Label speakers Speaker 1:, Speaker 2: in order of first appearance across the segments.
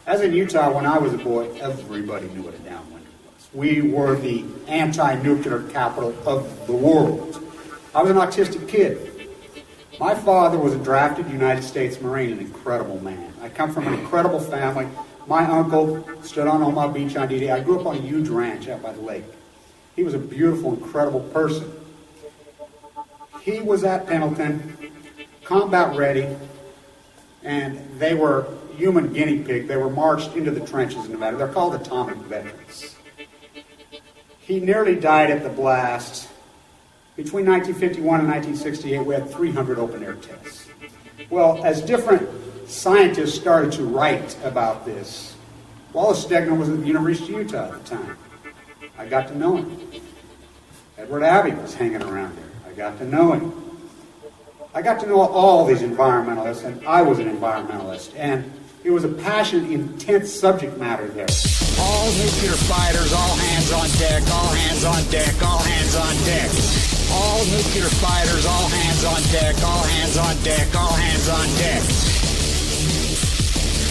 Speaker 1: As in Utah, when I was a boy, everybody knew what a downwinder was. We were the anti-nuclear capital of the world. I was an autistic kid. My father was a drafted United States Marine, an incredible man. I come from an incredible family. My uncle stood on Omaha Beach on D-Day. I grew up on a huge ranch out by the lake. He was a beautiful, incredible person. He was at Pendleton, combat ready, and they were human guinea pig. They were marched into the trenches in Nevada. They're called atomic veterans. He nearly died at the blast. Between 1951 and 1968, we had 300 open-air tests. Well, as different scientists started to write about this, Wallace Stegner was at the University of Utah at the time. I got to know him. Edward Abbey was hanging around there. I got to know him. I got to know all these environmentalists, and I was an environmentalist, and it was a passionate, intense subject matter there.
Speaker 2: All nuclear fighters, all hands on deck, all hands on deck, all hands on deck. All nuclear fighters, all hands on deck, all hands on deck, all hands on deck.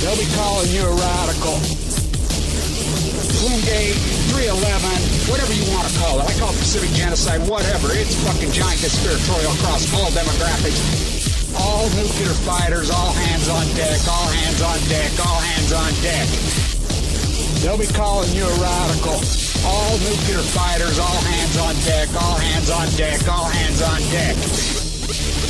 Speaker 2: They'll be calling you a radical. Bloomgate, 311, whatever you want to call it. I call it Pacific genocide, whatever. It's fucking giant conspiratorial across all demographics. All nuclear fighters, all hands on deck, all hands on deck, all hands on deck. They'll be calling you a radical. All nuclear fighters, all hands on deck, all hands on deck, all hands on deck.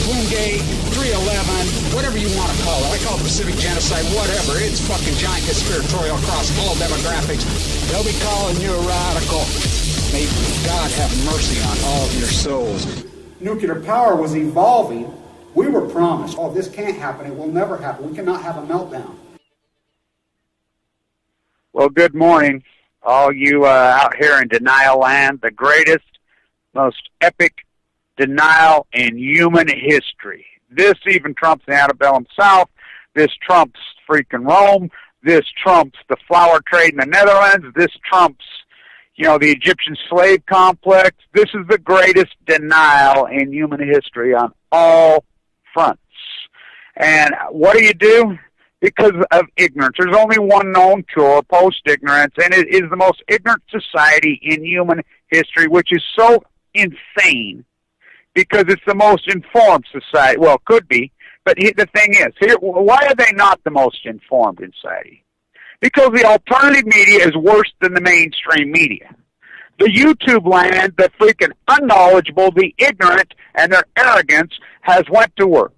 Speaker 2: Bloomgate, 311, whatever you want to call it. I call it Pacific genocide, whatever. It's fucking giant conspiratorial across all demographics. They'll be calling you a radical. May God have mercy on all of your souls.
Speaker 1: Nuclear power was evolving. We were promised, oh, this can't happen. It will never happen. We cannot have a meltdown.
Speaker 3: Well, good morning, all you out here in denial land, the greatest, most epic denial in human history. This even trumps the antebellum South. This trumps freaking Rome. This trumps the flower trade in the Netherlands. This trumps, the Egyptian slave complex. This is the greatest denial in human history on all fronts. And what do? Because of ignorance. There's only one known cure, post-ignorance, and it is the most ignorant society in human history, which is so insane because it's the most informed society. Well, it could be, but the thing is, why are they not the most informed society? Because the alternative media is worse than the mainstream media. The YouTube land, the freaking unknowledgeable, the ignorant, and their arrogance has went to work.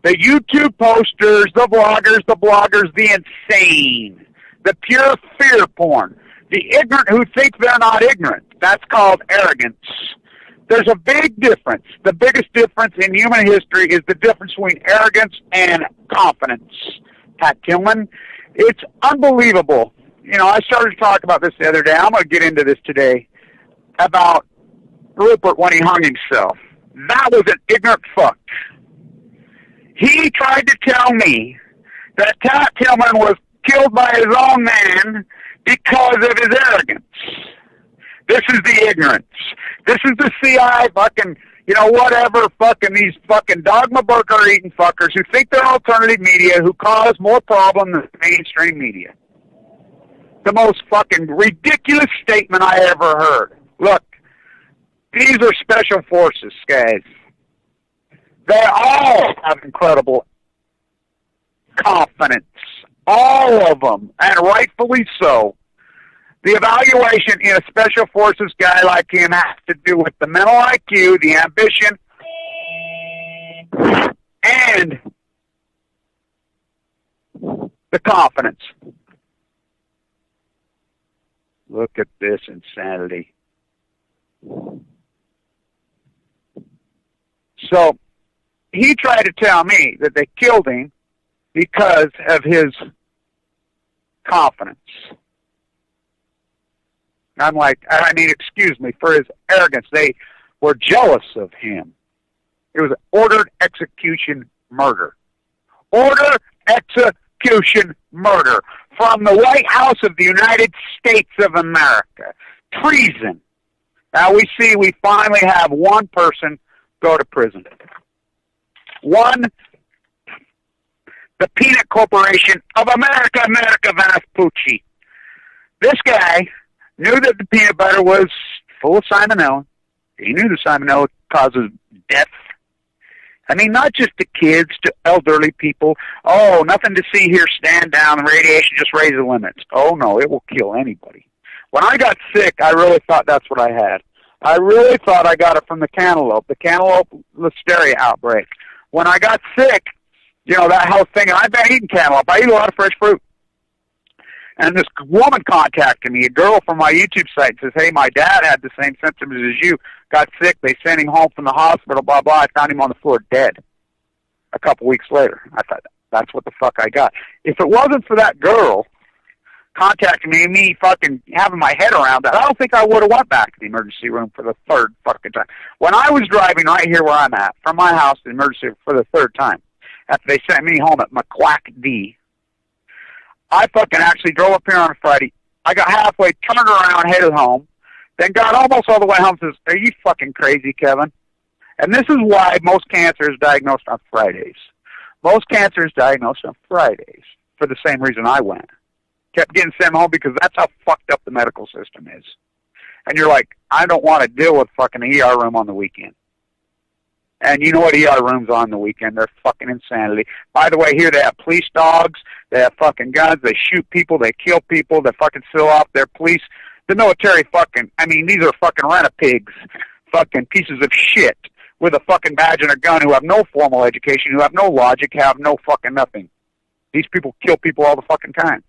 Speaker 3: The YouTube posters, the bloggers, the insane, the pure fear porn, the ignorant who think they're not ignorant. That's called arrogance. There's a big difference. The biggest difference in human history is the difference between arrogance and confidence. Pat Tillman, it's unbelievable. I started to talk about this the other day. I'm going to get into this today about Rupert when he hung himself. That was an ignorant fuck. He tried to tell me that Pat Tillman was killed by his own man because of his arrogance. This is the ignorance. This is the CI fucking, whatever fucking these fucking dogma burger eating fuckers who think they're alternative media who cause more problem than the mainstream media. The most fucking ridiculous statement I ever heard. Look, these are special forces, guys. They all have incredible confidence. All of them, and rightfully so. The evaluation in a special forces guy like him has to do with the mental IQ, the ambition, and the confidence. Look at this insanity. So, he tried to tell me that they killed him because of his confidence. I'm like, excuse me, for his arrogance. They were jealous of him. It was ordered execution murder. Order execution murder from the White House of the United States of America. Treason. Now we finally have one person go to prison. One The Peanut Corporation of America, America Vespucci. This guy knew that the peanut butter was full of salmonella. He knew the salmonella causes death. I mean, not just to kids, to elderly people. Oh, nothing to see here, stand down, and radiation just raise the limits. Oh, no, it will kill anybody. When I got sick, I really thought that's what I had. I really thought I got it from the cantaloupe listeria outbreak. When I got sick, you know, that whole thing, and I've been eating cantaloupe. I eat a lot of fresh fruit. And this woman contacted me, a girl from my YouTube site, says, hey, my dad had the same symptoms as you, got sick, they sent him home from the hospital, blah, blah. I found him on the floor dead a couple weeks later. I thought, that's what the fuck I got. If it wasn't for that girl contacting me and me fucking having my head around that, I don't think I would have went back to the emergency room for the third fucking time. When I was driving right here where I'm at, from my house to the emergency room for the third time, after they sent me home at McQuack D, I fucking actually drove up here on a Friday. I got halfway, turned around, headed home, then got almost all the way home and says, are you fucking crazy, Kevin? And this is why most cancer is diagnosed on Fridays. Most cancer is diagnosed on Fridays for the same reason I went. Kept getting sent home because that's how fucked up the medical system is. And you're like, I don't want to deal with fucking an ER room on the weekend. And you know what ER rooms on the weekend? They're fucking insanity. By the way, here they have police dogs. They have fucking guns. They shoot people. They kill people. They fucking seal off their police. The military fucking, I mean, these are fucking rent-a-pigs, fucking pieces of shit with a fucking badge and a gun who have no formal education, who have no logic, have no fucking nothing. These people kill people all the fucking time.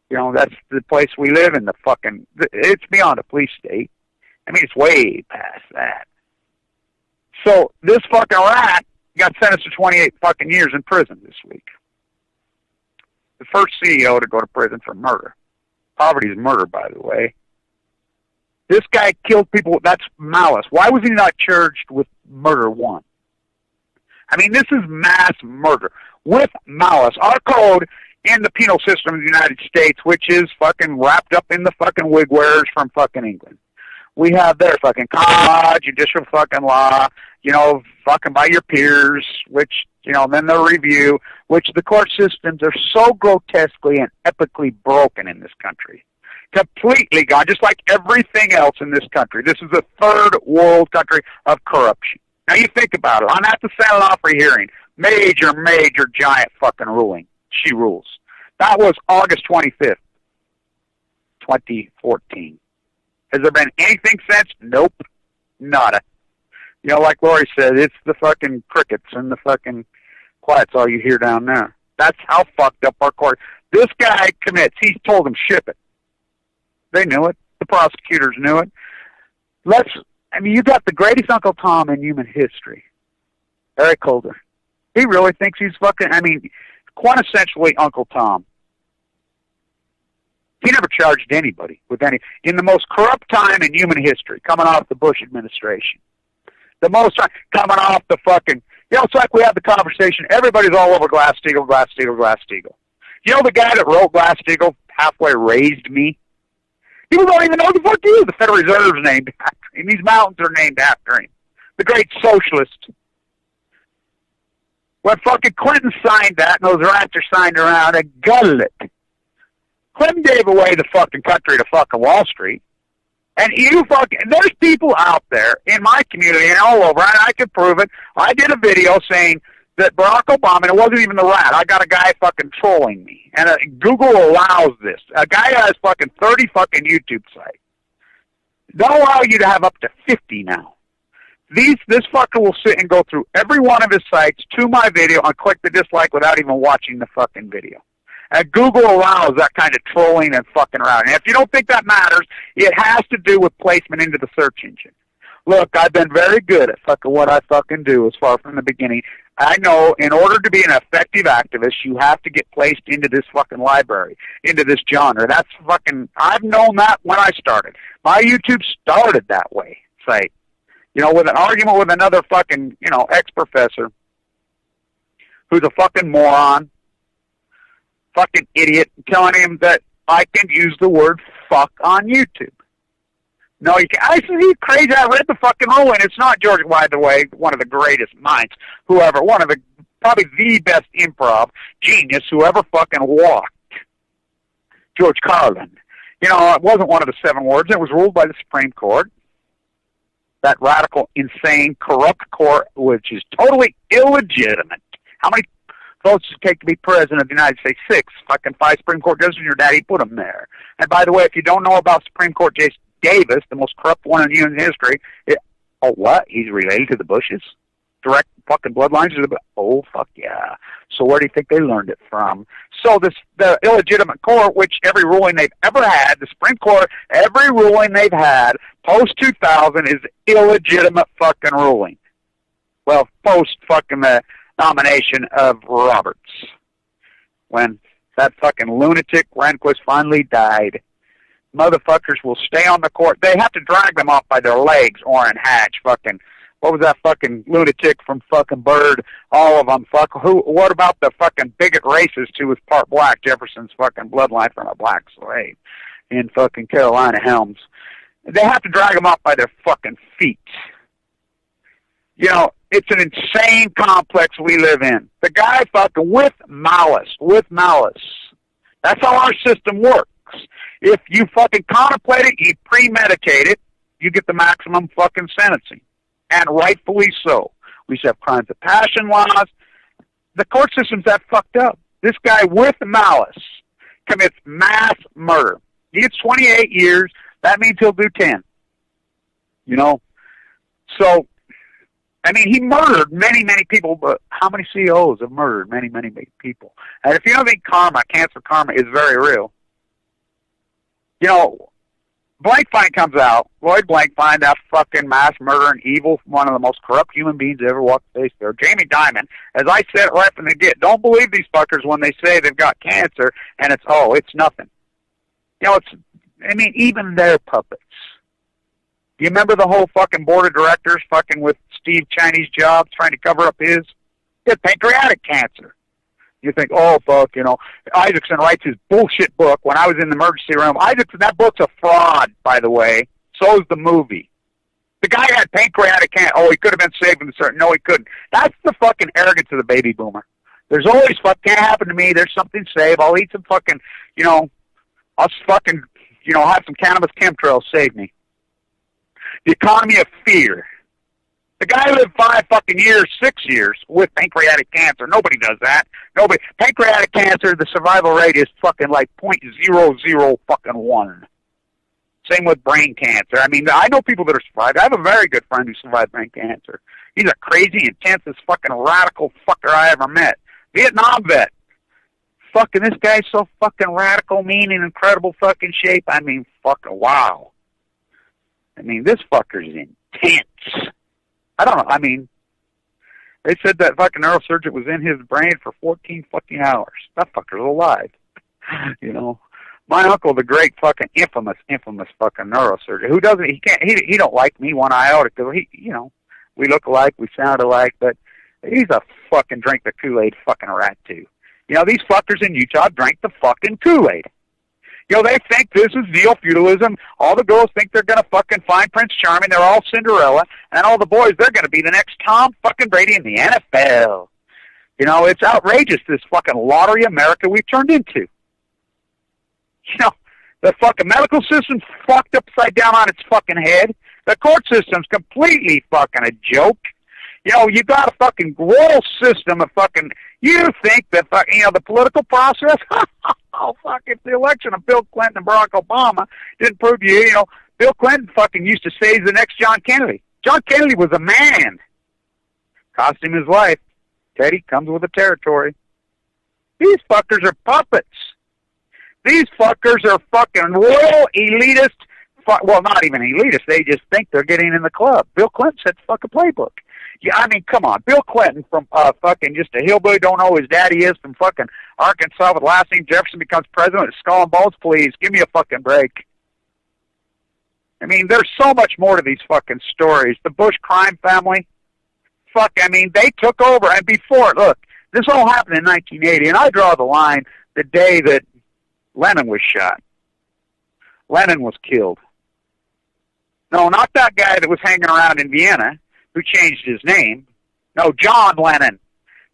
Speaker 3: You know, that's the place we live in, the fucking, it's beyond a police state. I mean, it's way past that. So this fucking rat got sentenced to 28 fucking years in prison this week. The first CEO to go to prison for murder. Poverty is murder, by the way. This guy killed people. That's malice. Why was he not charged with murder one? I mean, this is mass murder with malice. Our code in the penal system of the United States, which is fucking wrapped up in the fucking wig wearers from fucking England. We have their fucking common law, judicial fucking law, you know, fucking by your peers, which, you know, then the review, which the court systems are so grotesquely and epically broken in this country. Completely gone, just like everything else in this country. This is a third world country of corruption. Now you think about it. I'm at the San Onofre hearing. Major, giant fucking ruling. She rules. That was August 25th, 2014. Has there been anything since? Nope. Nada. You know, like Lori said, it's the fucking crickets and the fucking quiet's all you hear down there. That's how fucked up our court. This guy commits. He told them ship it. They knew it. The prosecutors knew it. I mean, you got the greatest Uncle Tom in human history. Eric Holder. He really thinks he's fucking, I mean, quintessentially Uncle Tom. He never charged anybody with any, in the most corrupt time in human history, coming off the Bush administration. The most, coming off the fucking, you know, it's like we had the conversation, everybody's all over Glass-Steagall, Glass-Steagall, Glass-Steagall. You know the guy that wrote Glass-Steagall halfway raised me? People don't even know who the fuck he is. The Federal Reserve's named after him. These mountains are named after him. The great socialist. When fucking Clinton signed that, and those rats are signed around, and gutted it. Clinton gave away the fucking country to fucking Wall Street. And there's people out there in my community and all over, and I can prove it. I did a video saying that Barack Obama, and it wasn't even the rat, I got a guy fucking trolling me. And Google allows this. A guy has fucking 30 fucking YouTube sites. They'll allow you to have up to 50 now. This fucker will sit and go through every one of his sites to my video and click the dislike without even watching the fucking video. And Google allows that kind of trolling and fucking around. And if you don't think that matters, it has to do with placement into the search engine. Look, I've been very good at fucking what I fucking do as far from the beginning. I know in order to be an effective activist, you have to get placed into this fucking library, into this genre. That's fucking, I've known that when I started. My YouTube started that way, say. You know, with an argument with another fucking, you know, ex-professor who's a fucking moron, fucking idiot, telling him that I can use the word fuck on YouTube. No, you can't. I said, he's crazy. I read the fucking ruling. It's not George, by the way, one of the greatest minds, whoever, one of the probably the best improv genius who ever fucking walked. George Carlin. You know, it wasn't one of the 7 wards. It was ruled by the Supreme Court. That radical, insane, corrupt court, which is totally illegitimate. How many votes does it take to be president of the United States? 6. Fucking 5 Supreme Court judges, and your daddy put them there. And by the way, if you don't know about Supreme Court Justice Davis, the most corrupt one in human history, oh, what? He's related to the Bushes? Direct fucking bloodlines? Oh, fuck yeah. So where do you think they learned it from? So the illegitimate court, which every ruling they've ever had, the Supreme Court, every ruling they've had post-2000 is illegitimate fucking ruling. Well, post-fucking the nomination of Roberts. When that fucking lunatic Rehnquist finally died, motherfuckers will stay on the court. They have to drag them off by their legs, Orrin Hatch, fucking, what was that fucking lunatic from fucking Bird? All of them, what about the fucking bigot racist who was part black, Jefferson's fucking bloodline from a black slave in fucking Carolina Helms? They have to drag them off by their fucking feet. You know, it's an insane complex we live in. The guy fucking with malice. That's how our system works. If you fucking contemplate it, you premeditate it, you get the maximum fucking sentencing. And rightfully so. We should have crimes of passion laws. The court system's that fucked up. This guy with malice commits mass murder. He gets 28 years. That means he'll do 10. You know? So, I mean, he murdered many, many people, but how many CEOs have murdered many, many people? And if you don't think cancer karma is very real, you know, Blankfein comes out, Lloyd Blankfein, that fucking mass murdering evil, one of the most corrupt human beings that ever walked the face there. Jamie Dimon, as I said right from the get, don't believe these fuckers when they say they've got cancer and it's nothing. You know, even they're puppets. You remember the whole fucking board of directors fucking with Steve Chinese Jobs trying to cover up his? He had pancreatic cancer. You think, oh, fuck, you know. Isaacson writes his bullshit book when I was in the emergency room. Isaacson, that book's a fraud, by the way. So is the movie. The guy had pancreatic cancer. Oh, he could have been saved from the certain. No, he couldn't. That's the fucking arrogance of the baby boomer. There's always, can't happen to me. There's something saved. I'll eat some fucking, you know, I'll fucking, you know, have some cannabis chemtrails save me. The economy of fear. The guy lived 5 fucking years, 6 years with pancreatic cancer. Nobody does that. Nobody. Pancreatic cancer, the survival rate is fucking like 0.00 fucking 1. Same with brain cancer. I mean, I know people that are survived. I have a very good friend who survived brain cancer. He's a crazy, intense, fucking radical fucker I ever met. Vietnam vet. Fucking this guy's so fucking radical, mean, and incredible fucking shape. I mean, fucking wow. I mean, this fucker's intense. I don't know. I mean, they said that fucking neurosurgeon was in his brain for 14 fucking hours. That fucker's alive. You know, my uncle, the great fucking infamous fucking neurosurgeon, who doesn't, he don't like me one iota because he, you know, we look alike, we sound alike, but he's a fucking drink the Kool-Aid fucking rat too. You know, these fuckers in Utah drank the fucking Kool-Aid. You know, they think this is neo-feudalism. All the girls think they're going to fucking find Prince Charming. They're all Cinderella. And all the boys, they're going to be the next Tom fucking Brady in the NFL. You know, it's outrageous, this fucking lottery America we've turned into. You know, the fucking medical system's fucked upside down on its fucking head. The court system's completely fucking a joke. You know, you got a fucking royal system of fucking, you think that, you know, the political process, oh, fuck, if the election of Bill Clinton and Barack Obama didn't prove you know, Bill Clinton fucking used to say he's the next John Kennedy. John Kennedy was a man. Cost him his life. Teddy comes with the territory. These fuckers are puppets. These fuckers are fucking royal elitist, well, not even elitist, they just think they're getting in the club. Bill Clinton said fucking playbook. Yeah, I mean, come on. Bill Clinton from fucking just a hillbilly, don't know who his daddy is, from fucking Arkansas with last name Jefferson becomes president with skull and bones, please. Give me a fucking break. I mean, there's so much more to these fucking stories. The Bush crime family, fuck, I mean, they took over. And before, look, this all happened in 1980, and I draw the line the day that Lenin was shot. Lenin was killed. No, not that guy that was hanging around in Vienna who changed his name. No, John Lennon.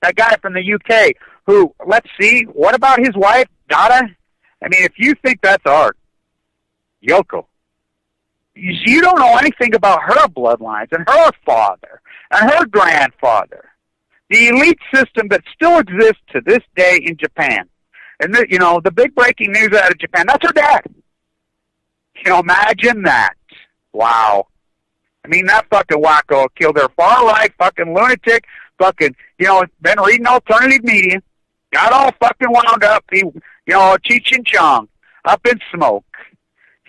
Speaker 3: That guy from the UK who, let's see, what about his wife, Dada? I mean, if you think that's art, Yoko, you don't know anything about her bloodlines and her father and her grandfather. The elite system that still exists to this day in Japan. And, the big breaking news out of Japan, that's her dad. Imagine that. Wow. I mean, that fucking wacko killed their far-right fucking lunatic, fucking, been reading alternative media, got all fucking wound up, Cheech and Chong, up in smoke.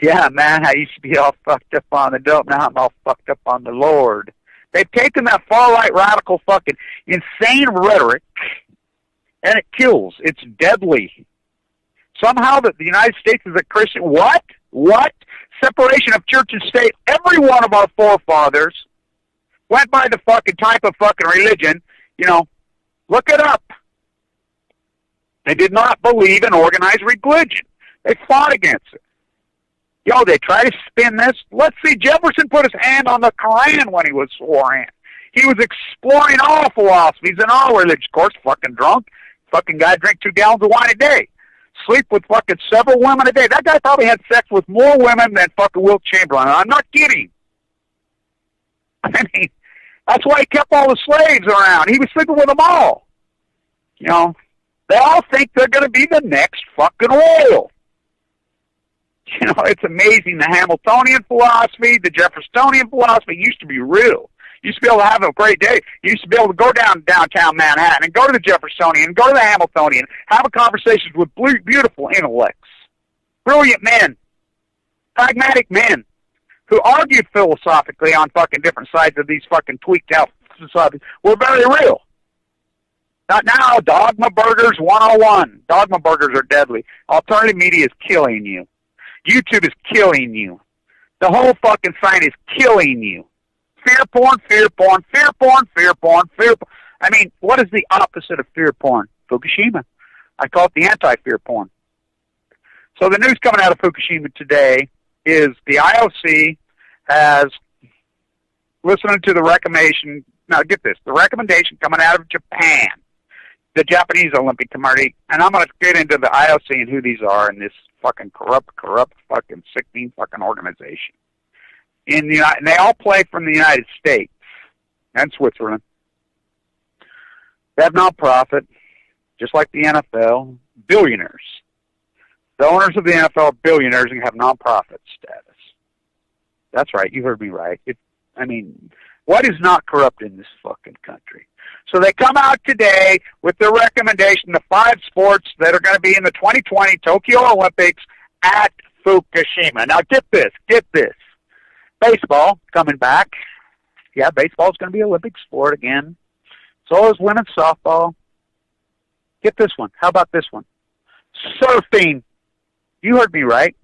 Speaker 3: Yeah, man, I used to be all fucked up on the dope, now I'm all fucked up on the Lord. They've taken that far-right radical fucking insane rhetoric, and it kills. It's deadly. Somehow that the United States is a Christian... What? Separation of church and state. Every one of our forefathers went by the fucking type of fucking religion. Look it up. They did not believe in organized religion. They fought against it. They try to spin this. Let's see, Jefferson put his hand on the Koran when he was sworn in. He was exploring all philosophies and all religions. Of course, fucking drunk. Fucking guy drink 2 gallons of wine a day. Sleep with fucking several women a day. That guy probably had sex with more women than fucking Wilt Chamberlain. I'm not kidding. I mean, that's why he kept all the slaves around. He was sleeping with them all. They all think they're going to be the next fucking royal. It's amazing. The Hamiltonian philosophy, the Jeffersonian philosophy used to be real. You used to be able to have a great day. You used to be able to go downtown Manhattan and go to the Jeffersonian and go to the Hamiltonian, have a conversation with beautiful intellects, brilliant men, pragmatic men who argued philosophically on fucking different sides of these fucking tweaked out societies were very real. Not now. Dogma burgers 101. Dogma burgers are deadly. Alternative media is killing you. YouTube is killing you. The whole fucking site is killing you. Fear porn, fear porn, fear porn, fear porn, fear porn. I mean, what is the opposite of fear porn? Fukushima. I call it the anti-fear porn. So the news coming out of Fukushima today is the IOC has, listening to the recommendation, now get this, the recommendation coming out of Japan, the Japanese Olympic Committee, and I'm going to get into the IOC and who these are and this fucking corrupt, fucking sickening fucking organization. And they all play from the United States and Switzerland. They have nonprofit, just like the NFL, billionaires. The owners of the NFL are billionaires and have nonprofit status. That's right, you heard me right. What is not corrupt in this fucking country? So they come out today with their recommendation, the 5 sports that are going to be in the 2020 Tokyo Olympics at Fukushima. Now get this. Baseball coming back. Yeah, baseball is going to be an Olympic sport again. So is women's softball. Get this one. How about this one? Surfing. You heard me right.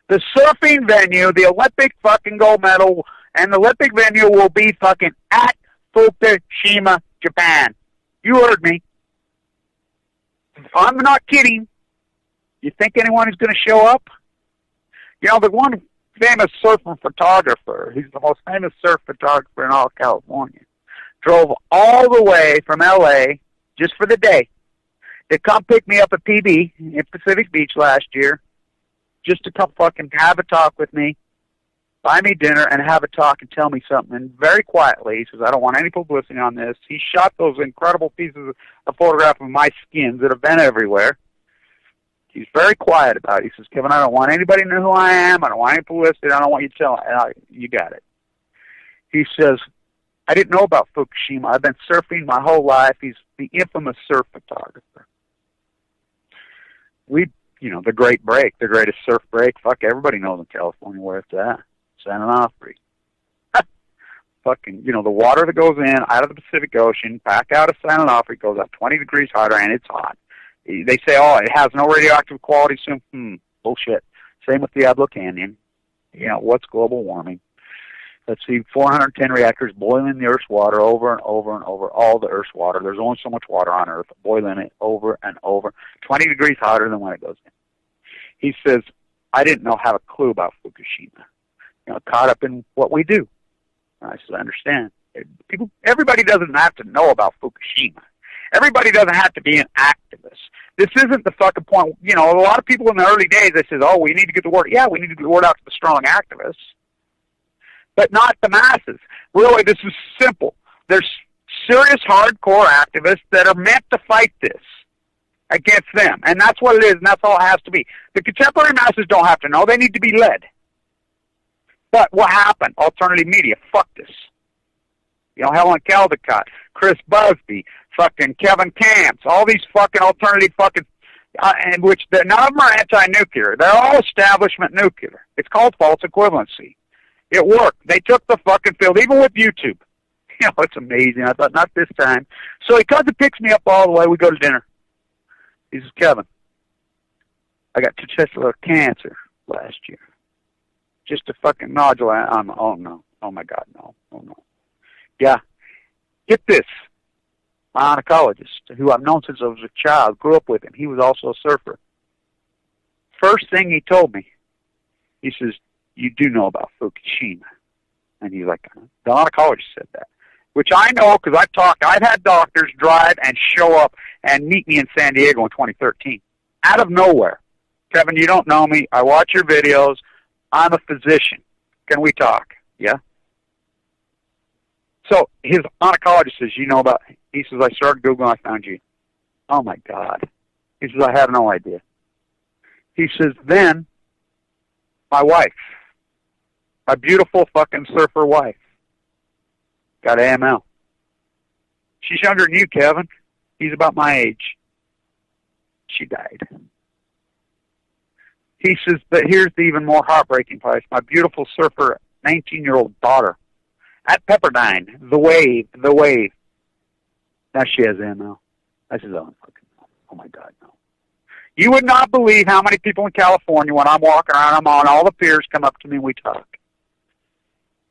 Speaker 3: The surfing venue, the Olympic fucking gold medal, and the Olympic venue will be fucking at Fukushima, Japan. You heard me. I'm not kidding. You think anyone is going to show up? The one famous surfer photographer, he's the most famous surf photographer in all of California, drove all the way from L.A. just for the day to come pick me up at PB in Pacific Beach last year just to come fucking have a talk with me, buy me dinner, and have a talk and tell me something. And very quietly, he says, I don't want any publicity on this. He shot those incredible pieces of photograph of my skins that have been everywhere. He's very quiet about it. He says, Kevin, I don't want anybody to know who I am. I don't want any publicity. I don't want you to tell. You got it. He says, I didn't know about Fukushima. I've been surfing my whole life. He's the infamous surf photographer. The Great Break, the greatest surf break. Fuck, everybody knows in California where it's at. San Onofre. Fucking, the water that goes in out of the Pacific Ocean, back out of San Onofre, goes up 20 degrees hotter, and it's hot. They say, it has no radioactive quality soon. Bullshit. Same with Diablo Canyon. What's global warming? Let's see, 410 reactors boiling the Earth's water over and over and over, all the Earth's water. There's only so much water on Earth, boiling it over and over, 20 degrees hotter than when it goes in. He says, I didn't have a clue about Fukushima. Caught up in what we do. I said, I understand. Everybody doesn't have to know about Fukushima. Everybody doesn't have to be an activist. This isn't the fucking point. You know, a lot of people in the early days, they said, oh, we need to get the word. Yeah, we need to get the word out to the strong activists, but not the masses. Really, this is simple. There's serious, hardcore activists that are meant to fight this against them, and that's what it is, and that's all it has to be. The contemporary masses don't have to know. They need to be led. But what happened? Alternative media fucked us. You know, Helen Caldicott, Chris Busby, fucking Kevin Camps, all these fucking alternative fucking, and which none of them are anti-nuclear. They're all establishment nuclear. It's called false equivalency. It worked. They took the fucking field, even with YouTube. You know, it's amazing. I thought, not this time. So he comes and picks me up all the way. We go to dinner. He says, Kevin, I got testicular cancer last year. Just a fucking nodule. Oh, no. Oh, my God, no. Oh, no. Yeah. Get this. My oncologist, who I've known since I was a child, grew up with him. He was also a surfer. First thing he told me, he says, you do know about Fukushima. And he's like, the oncologist said that. Which I know because I've had doctors drive and show up and meet me in San Diego in 2013. Out of nowhere. Kevin, you don't know me. I watch your videos. I'm a physician. Can we talk? Yeah? So his oncologist says, you know about, he says, I started Googling, I found you. Oh my God. He says, I had no idea. He says, then my wife, my beautiful fucking surfer wife, got AML. She's younger than you, Kevin. He's about my age. She died. He says, but here's the even more heartbreaking part. My beautiful surfer, 19-year-old daughter, at Pepperdine, the wave. Now she has AML. I said, oh, fucking no. Oh my God, no. You would not believe how many people in California, when I'm walking around, I'm on, all the peers come up to me and we talk.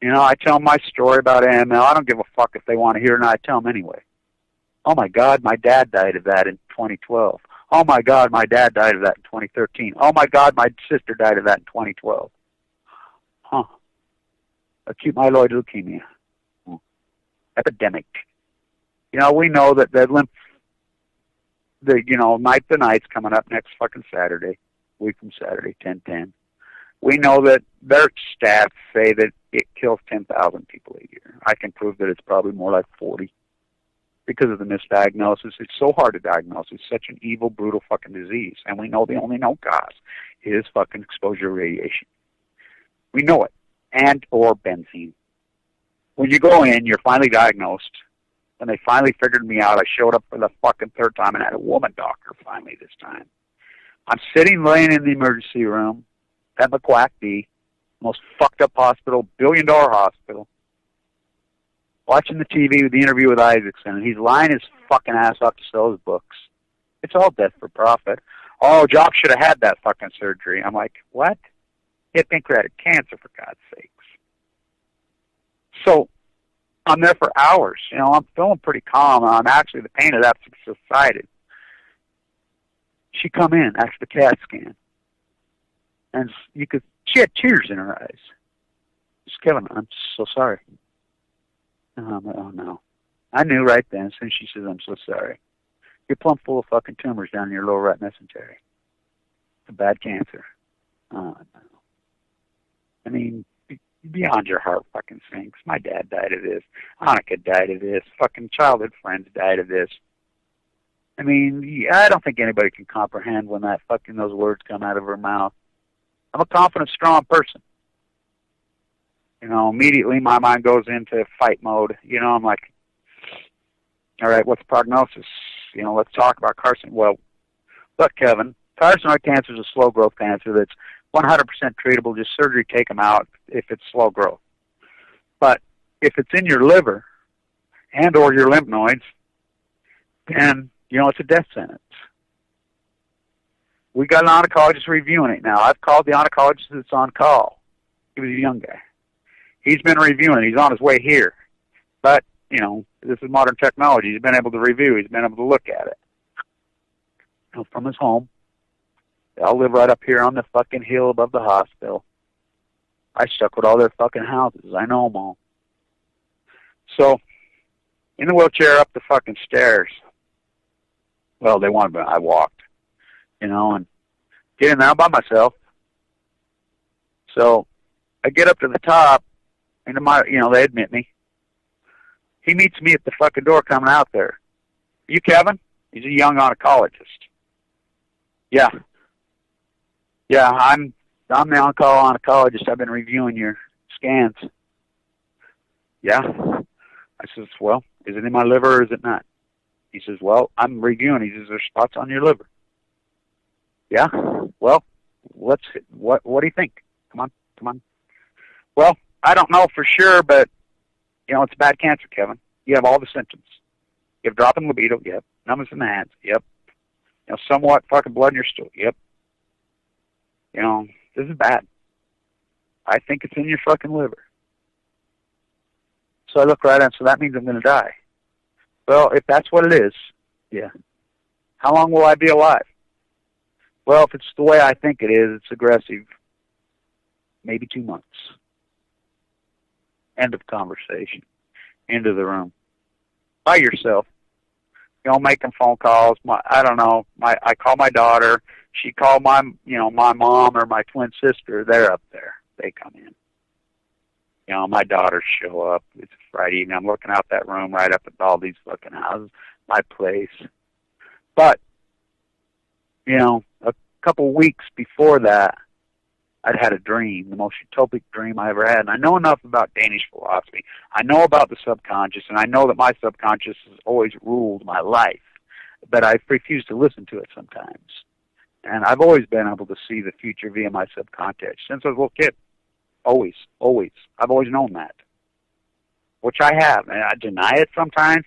Speaker 3: You know, I tell them my story about AML. I don't give a fuck if they want to hear it, and I tell them anyway. Oh my God, my dad died of that in 2012. Oh my God, my dad died of that in 2013. Oh my God, my sister died of that in 2012. Huh. Acute myeloid leukemia. Epidemic. You know, we know that Night the Night's coming up next fucking Saturday, week from Saturday, 10/10. We know that their stats say that it kills 10,000 people a year. I can prove that it's probably more like 40 because of the misdiagnosis. It's so hard to diagnose. It's such an evil, brutal fucking disease. And we know the only known cause is fucking exposure to radiation. We know it. And or benzene. When you go in, you're finally diagnosed. And they finally figured me out. I showed up for the fucking third time and had a woman doctor finally this time. I'm laying in the emergency room at McQuack-D, most fucked up hospital, billion-dollar hospital, watching the TV with the interview with Isaacson, and he's lying his fucking ass off to sell his books. It's all death for profit. Oh, Jock should have had that fucking surgery. I'm like, what? He had pancreatic cancer, for God's sakes. So I'm there for hours. You know, I'm feeling pretty calm. The pain of that subsided. She come in after the CAT scan. And she had tears in her eyes. She said, Kevin, I'm so sorry. And I'm like, oh no. I knew right then, as soon as she says, I'm so sorry. You're plumb full of fucking tumors down in your lower right mesentery. It's a bad cancer. Oh no. I mean, beyond your heart fucking sinks. My dad died of this. Annika died of this. Fucking childhood friends died of this. I mean, I don't think anybody can comprehend when those words come out of her mouth. I'm a confident, strong person. You know, immediately my mind goes into fight mode. You know, I'm like, all right, what's the prognosis? You know, let's talk about carcinoid. Well, look, Kevin, carcinoid cancer is a slow growth cancer that's 100% treatable. Just surgery, take them out if it's slow growth. But if it's in your liver and or your lymph nodes, then, you know, it's a death sentence. We got an oncologist reviewing it now. I've called the oncologist that's on call. He was a young guy. He's been reviewing it. He's on his way here. But, you know, this is modern technology. He's been able to review. He's been able to look at it. You know, from his home. They all live right up here on the fucking hill above the hospital. I stuck with all their fucking houses. I know them all. So, in the wheelchair up the fucking stairs, Well, they wanted me. I walked, and get in there by myself. So I get up to the top, and they admit me. He meets me at the fucking door coming out there. You Kevin? He's a young oncologist. Yeah. Yeah, I'm the on-call oncologist. I've been reviewing your scans. Yeah. I says, well, is it in my liver or is it not? He says, well, I'm reviewing. He says, there's spots on your liver. Yeah. Well, what do you think? Come on. Well, I don't know for sure, but, it's bad cancer, Kevin. You have all the symptoms. You have dropping libido. Yep. Numbness in the hands. Yep. Somewhat fucking blood in your stool. Yep. This is bad. I think it's in your fucking liver. So I look right at it, so that means I'm going to die. Well, if that's what it is, yeah. How long will I be alive? Well, if it's the way I think it is, it's aggressive. Maybe 2 months. End of conversation. End of the room. By yourself. Making phone calls. I don't know. I call my daughter. She called my mom or my twin sister. They're up there. They come in. My daughters show up. It's Friday evening. I'm looking out that room right up at all these fucking houses. My place. But, a couple weeks before that, I'd had a dream, the most utopic dream I ever had. And I know enough about Danish philosophy. I know about the subconscious, and I know that my subconscious has always ruled my life. But I've refused to listen to it sometimes. And I've always been able to see the future via my subconscious since I was a little kid. Always. I've always known that. Which I have. And I deny it sometimes,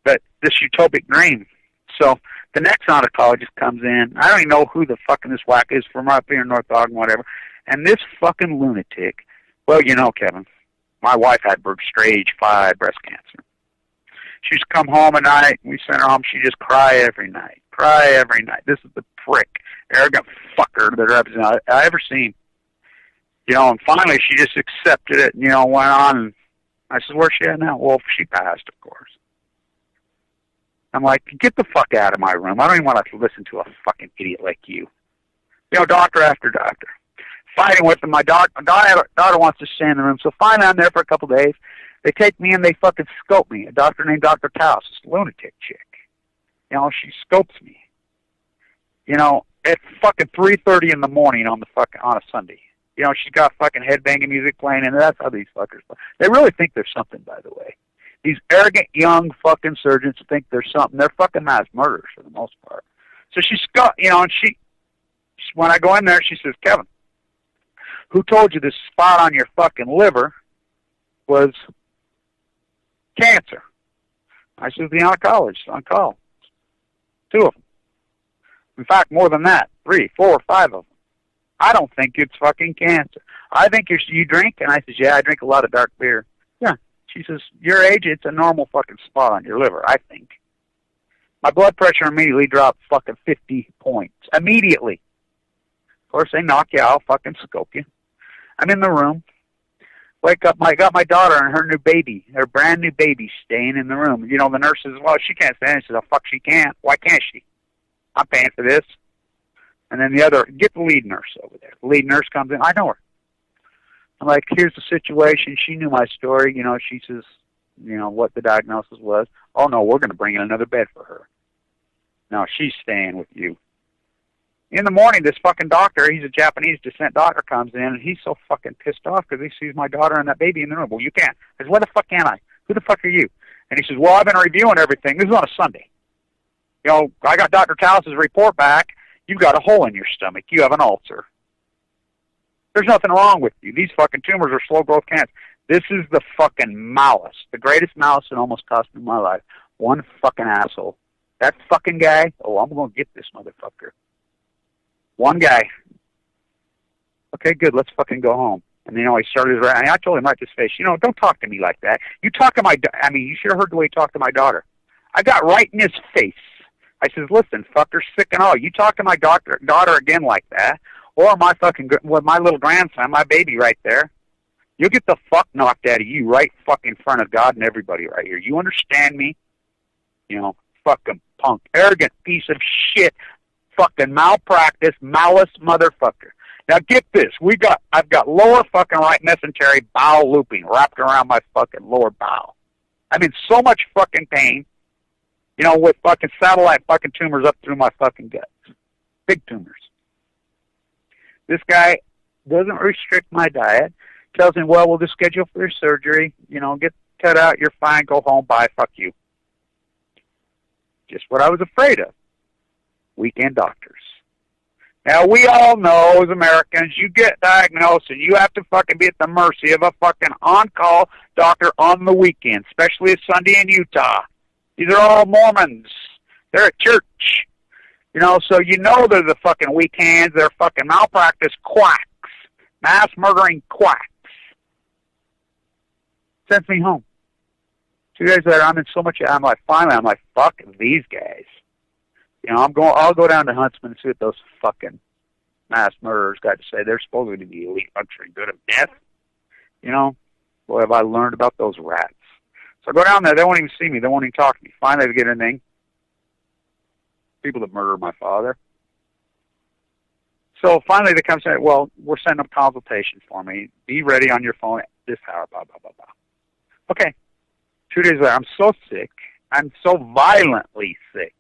Speaker 3: but this utopic dream. So the next oncologist comes in. I don't even know who the fucking this whack is from up here in North Ogden, whatever. And this fucking lunatic, well, Kevin, my wife had stage 5 breast cancer. She'd come home at night, we sent her home, she'd just cry every night. This is the prick, arrogant fucker that I ever seen. And finally she just accepted it and, went on. And I said, where's she at now? Well, she passed, of course. I'm like, get the fuck out of my room. I don't even want to listen to a fucking idiot like you. Doctor after doctor. Fighting with them. My daughter wants to stay in the room. So finally I'm there for a couple of days. They take me in, they fucking scope me. A doctor named Dr. Taos, this lunatic chick. She scopes me. At fucking 3:30 in the morning on a Sunday. She's got fucking headbanging music playing, and that's how these fuckers play. They really think there's something, by the way. These arrogant young fucking surgeons think there's something. They're fucking mass murderers for the most part. So she's got, and when I go in there, she says, Kevin, who told you this spot on your fucking liver was cancer? I said, the oncologist on call. 2 of them. In fact, more than that. 3, 4, 5 of them. I don't think it's fucking cancer. I think you drink? And I said, yeah, I drink a lot of dark beer. Yeah. She says, your age, it's a normal fucking spot on your liver, I think. My blood pressure immediately dropped fucking 50 points. Immediately. Of course, they knock you out, fucking scope you. I'm in the room. Wake up, I got my daughter and her brand new baby staying in the room. The nurse says, well, she can't stay in. She says, oh, fuck, she can't. Why can't she? I'm paying for this. And then get the lead nurse over there. The lead nurse comes in. I know her. I'm like, here's the situation. She knew my story. She says, what the diagnosis was. Oh, no, we're going to bring in another bed for her. No, she's staying with you. In the morning, this fucking doctor, he's a Japanese descent doctor, comes in, and he's so fucking pissed off because he sees my daughter and that baby in the room. Well, you can't. I said, where the fuck can I? Who the fuck are you? And he says, well, I've been reviewing everything. This is on a Sunday. I got Dr. Taos' report back. You've got a hole in your stomach. You have an ulcer. There's nothing wrong with you. These fucking tumors are slow growth cancer. This is the fucking malice. The greatest malice that almost cost me my life. One fucking asshole. That fucking guy, I'm going to get this motherfucker. One guy. Okay, good, let's fucking go home. And he started his rant. I told him right to his face, don't talk to me like that. You talk to you should have heard the way he talked to my daughter. I got right in his face. I says, listen, fucker, sick and all. You talk to my daughter again like that, or my little grandson, my baby right there, you'll get the fuck knocked out of you right fucking in front of God and everybody right here. You understand me? Fucking punk, arrogant piece of shit, fucking malpractice, malice motherfucker. Now get this, I've got lower fucking right mesentery bowel looping wrapped around my fucking lower bowel. I'm in so much fucking pain, you know, with fucking satellite fucking tumors up through my fucking guts. Big tumors. This guy doesn't restrict my diet, tells me, well, we'll just schedule for your surgery, you know, get cut out, you're fine, go home, bye, fuck you. Just what I was afraid of. Weekend doctors. Now, we all know, as Americans, you get diagnosed and you have to fucking be at the mercy of a fucking on-call doctor on the weekend, especially a Sunday in Utah. These are all Mormons. They're at church. You know, so you know they're the fucking weak hands. They're fucking malpractice quacks. Mass-murdering quacks. Sends me home. 2 days later, I'm in so much, I'm like, fuck these guys. You know, I'll go down to Huntsman and see what those fucking mass murderers got to say. They're supposed to be elite luxury good of death. You know, boy, have I learned about those rats. So I go down there, they won't even see me, they won't even talk to me. Finally, they get anything. People that murdered my father. So finally, they come and say, well, we're setting up consultations for me. Be ready on your phone at this hour, blah, blah, blah, blah. Okay. 2 days later, I'm so sick. I'm so violently sick.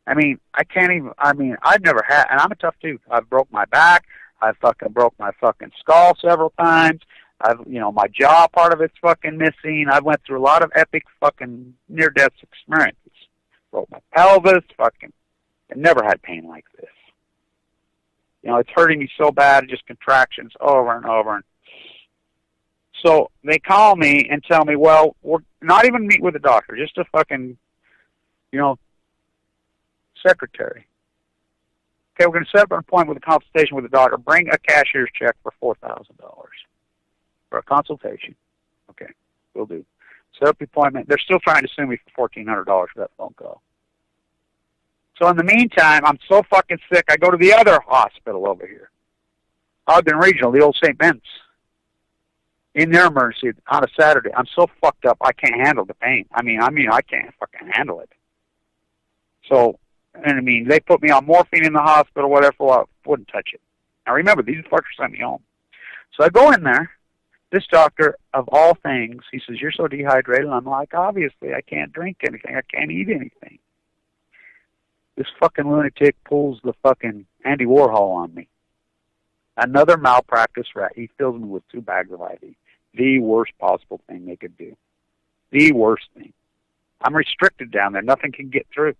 Speaker 3: I mean, I've never had, and I'm a tough dude. I've broke my back. I've fucking broke my fucking skull several times. My jaw, part of it's fucking missing. I went through a lot of epic fucking near-death experiences. Broke my pelvis, fucking, I never had pain like this. You know, it's hurting me so bad, just contractions over and over. And so they call me and tell me, well, we're not even meet with a doctor, just a fucking, you know, secretary. Okay, we're going to set up an appointment with a consultation with a doctor. Bring a cashier's check for $4,000 for a consultation. Okay, we'll do. Set up the appointment. They're still trying to sue me for $1,400 for that phone call. So in the meantime, I'm so fucking sick, I go to the other hospital over here, Ogden Regional, the old St. Ben's, in their emergency on a Saturday. I'm so fucked up, I can't handle the pain. I mean, I can't fucking handle it. So, and I mean, they put me on morphine in the hospital, whatever, I wouldn't touch it. Now remember, these fuckers sent me home. So I go in there. This doctor, of all things, he says, you're so dehydrated. And I'm like, obviously, I can't drink anything. I can't eat anything. This fucking lunatic pulls the fucking Andy Warhol on me. Another malpractice rat. He fills me with 2 bags of IV. The worst possible thing they could do. The worst thing. I'm restricted down there. Nothing can get through.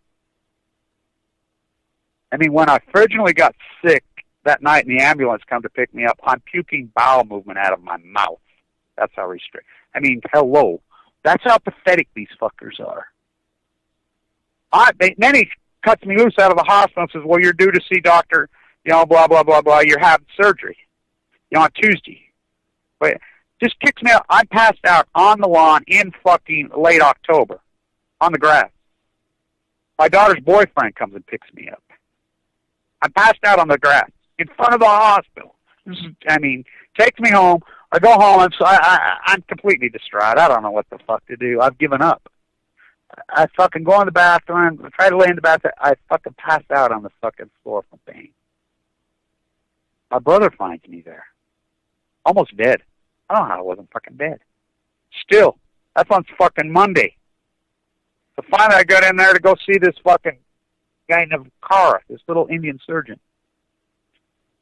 Speaker 3: I mean, when I originally got sick that night and the ambulance come to pick me up, I'm puking bowel movement out of my mouth. That's how restricted. I mean, hello. That's how pathetic these fuckers are. Then he cuts me loose out of the hospital and says, well, you're due to see Dr., you know, blah, blah, blah, blah. You're having surgery, you know, on Tuesday. But just kicks me out. I passed out on the lawn in fucking late October on the grass. My daughter's boyfriend comes and picks me up. I passed out on the grass in front of the hospital. Takes me home. I go home, I'm completely distraught. I don't know what the fuck to do. I've given up. I fucking go in the bathroom, I try to lay in the bathroom, I fucking pass out on the fucking floor from pain. My brother finds me there. Almost dead. I don't know how I wasn't fucking dead. Still, that's on fucking Monday. So finally I got in there to go see this fucking guy named Kara, this little Indian surgeon.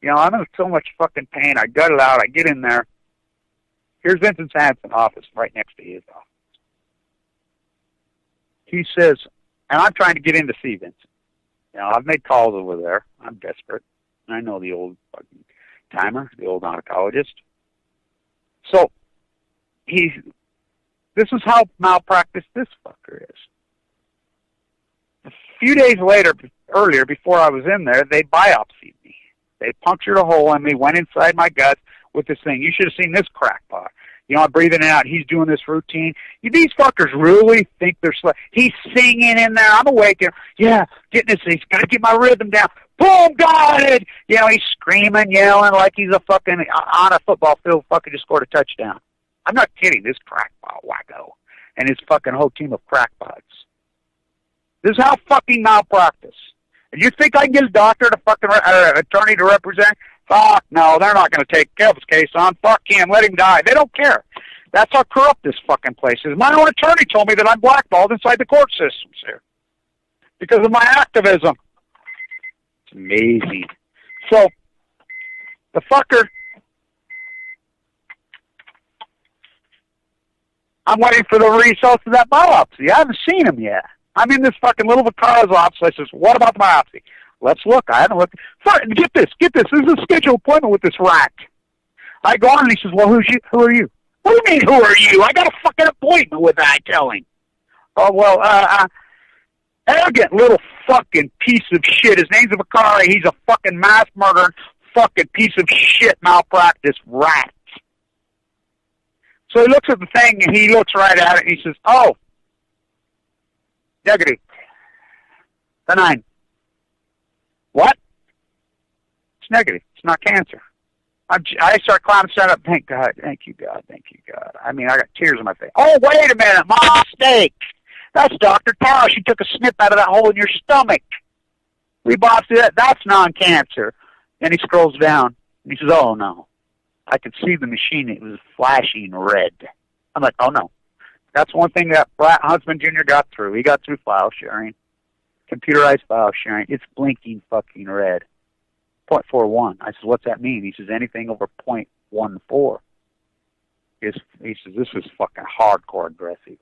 Speaker 3: You know, I'm in so much fucking pain. I gut it out. I get in there. Here's Vincent Sampson's office right next to his office. He says, and I'm trying to get in to see Vincent. You know, I've made calls over there. I'm desperate. I know the old fucking timer, the old oncologist. So, this is how malpractice this fucker is. A few days earlier, before I was in there, they biopsied me. They punctured a hole in me, went inside my guts with this thing. You should have seen this crackpot. You know, I'm breathing it out. He's doing this routine. These fuckers really think they're He's singing in there. I'm awake. Yeah, getting this. He's got to get my rhythm down. Boom, got it. You know, he's screaming, yelling like he's a fucking on a football field. Fucking just scored a touchdown. I'm not kidding. This crackpot wacko and his fucking whole team of crackpots. This is how fucking malpractice. And you think I can get a doctor to fucking attorney to represent? Fuck no, they're not going to take Kev's case on. Fuck him, let him die. They don't care. That's how corrupt this fucking place is. My own attorney told me that I'm blackballed inside the court systems here because of my activism. It's amazing. So, the fucker, I'm waiting for the results of that biopsy. I haven't seen him yet. I'm in this fucking little Vicara's office. I says, what about the biopsy? Let's look. I haven't looked. Get this. This is a scheduled appointment with this rat. I go on and he says, well, who are you? What do you mean, who are you? I got a fucking appointment with that, I tell him. Oh, well, arrogant little fucking piece of shit. His name's Vicari. He's a fucking mass murdering fucking piece of shit malpractice rat. So he looks at the thing and he looks right at it and he says, oh, negative. Benign. What? It's negative. It's not cancer. I start climbing, stand up. Thank God. Thank you, God. Thank you, God. I mean, I got tears in my face. Oh, wait a minute. My mistake. That's Dr. Tara. She took a snip out of that hole in your stomach. We biopsied that. That's non-cancer. Then he scrolls down. And he says, oh, no. I could see the machine. It was flashing red. I'm like, oh, no. That's one thing that Brett Huntsman Jr. got through. He got through file sharing, computerized file sharing. It's blinking fucking red. 0.41. I said, what's that mean? He says, anything over 0.14. He says, this is fucking hardcore aggressive.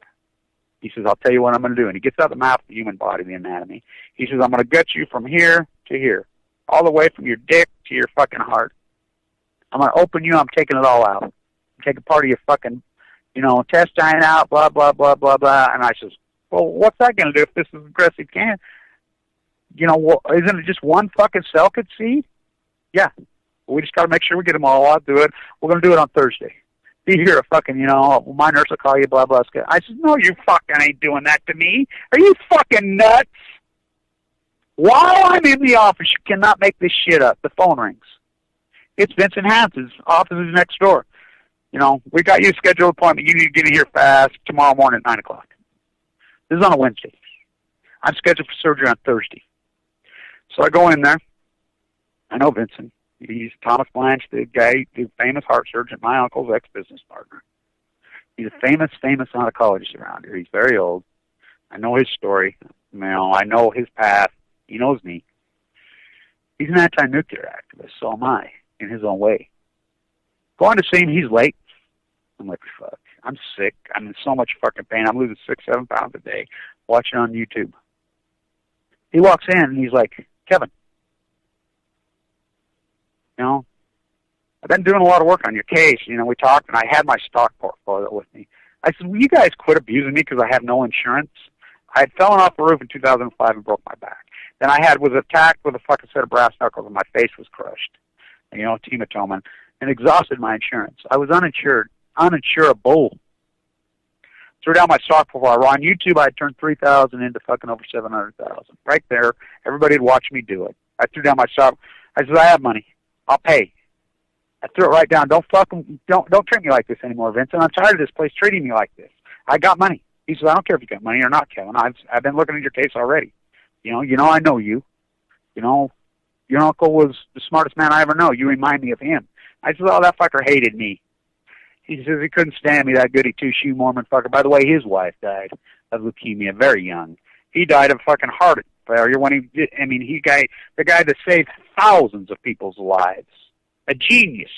Speaker 3: He says, I'll tell you what I'm going to do. And he gets out the map of the human body, the anatomy. He says, I'm going to get you from here to here, all the way from your dick to your fucking heart. I'm going to open you. I'm taking it all out. I'm taking part of your fucking, intestine out, blah, blah, blah, blah, blah. And I says, well, what's that going to do if this is aggressive cancer? Isn't it just one fucking cell could see? Yeah. We just got to make sure we get them all out, do it. We're going to do it on Thursday. Be here a fucking, my nurse will call you, blah, blah. I said, no, you fucking ain't doing that to me. Are you fucking nuts? While I'm in the office, you cannot make this shit up. The phone rings. It's Vincent Hans's office is next door. We got you a scheduled appointment. You need to get in here fast tomorrow morning at 9 o'clock. This is on a Wednesday. I'm scheduled for surgery on Thursday. So I go in there. I know Vincent. He's Thomas Blanch, the famous heart surgeon, my uncle's ex-business partner. He's a famous oncologist around here. He's very old. I know his story. I know his path. He knows me. He's an anti-nuclear activist, so am I, in his own way. Going to see him, he's late. I'm like, fuck. I'm sick. I'm in so much fucking pain. I'm losing 6-7 pounds a day watching on YouTube. He walks in and he's like, Kevin, I've been doing a lot of work on your case. We talked and I had my stock portfolio with me. I said, will you guys quit abusing me because I have no insurance? I had fallen off the roof in 2005 and broke my back. Then I was attacked with a fucking set of brass knuckles and my face was crushed. Hematoma, and exhausted my insurance. I was uninsurable. Threw down my stock portfolio. On YouTube, I had turned 3,000 into fucking over 700,000. Right there, everybody had watched me do it. I threw down my stock. I said, I have money. I'll pay. I threw it right down. Don't treat me like this anymore, Vincent. I'm tired of this place treating me like this. I got money. He said, I don't care if you got money or not, Kevin. I've been looking at your case already. I know you. Your uncle was the smartest man I ever know. You remind me of him. I said, oh, that fucker hated me. He says he couldn't stand me, that goody two-shoe Mormon fucker. By the way, his wife died of leukemia, very young. He died of fucking heart failure when the guy that saved thousands of people's lives. A genius.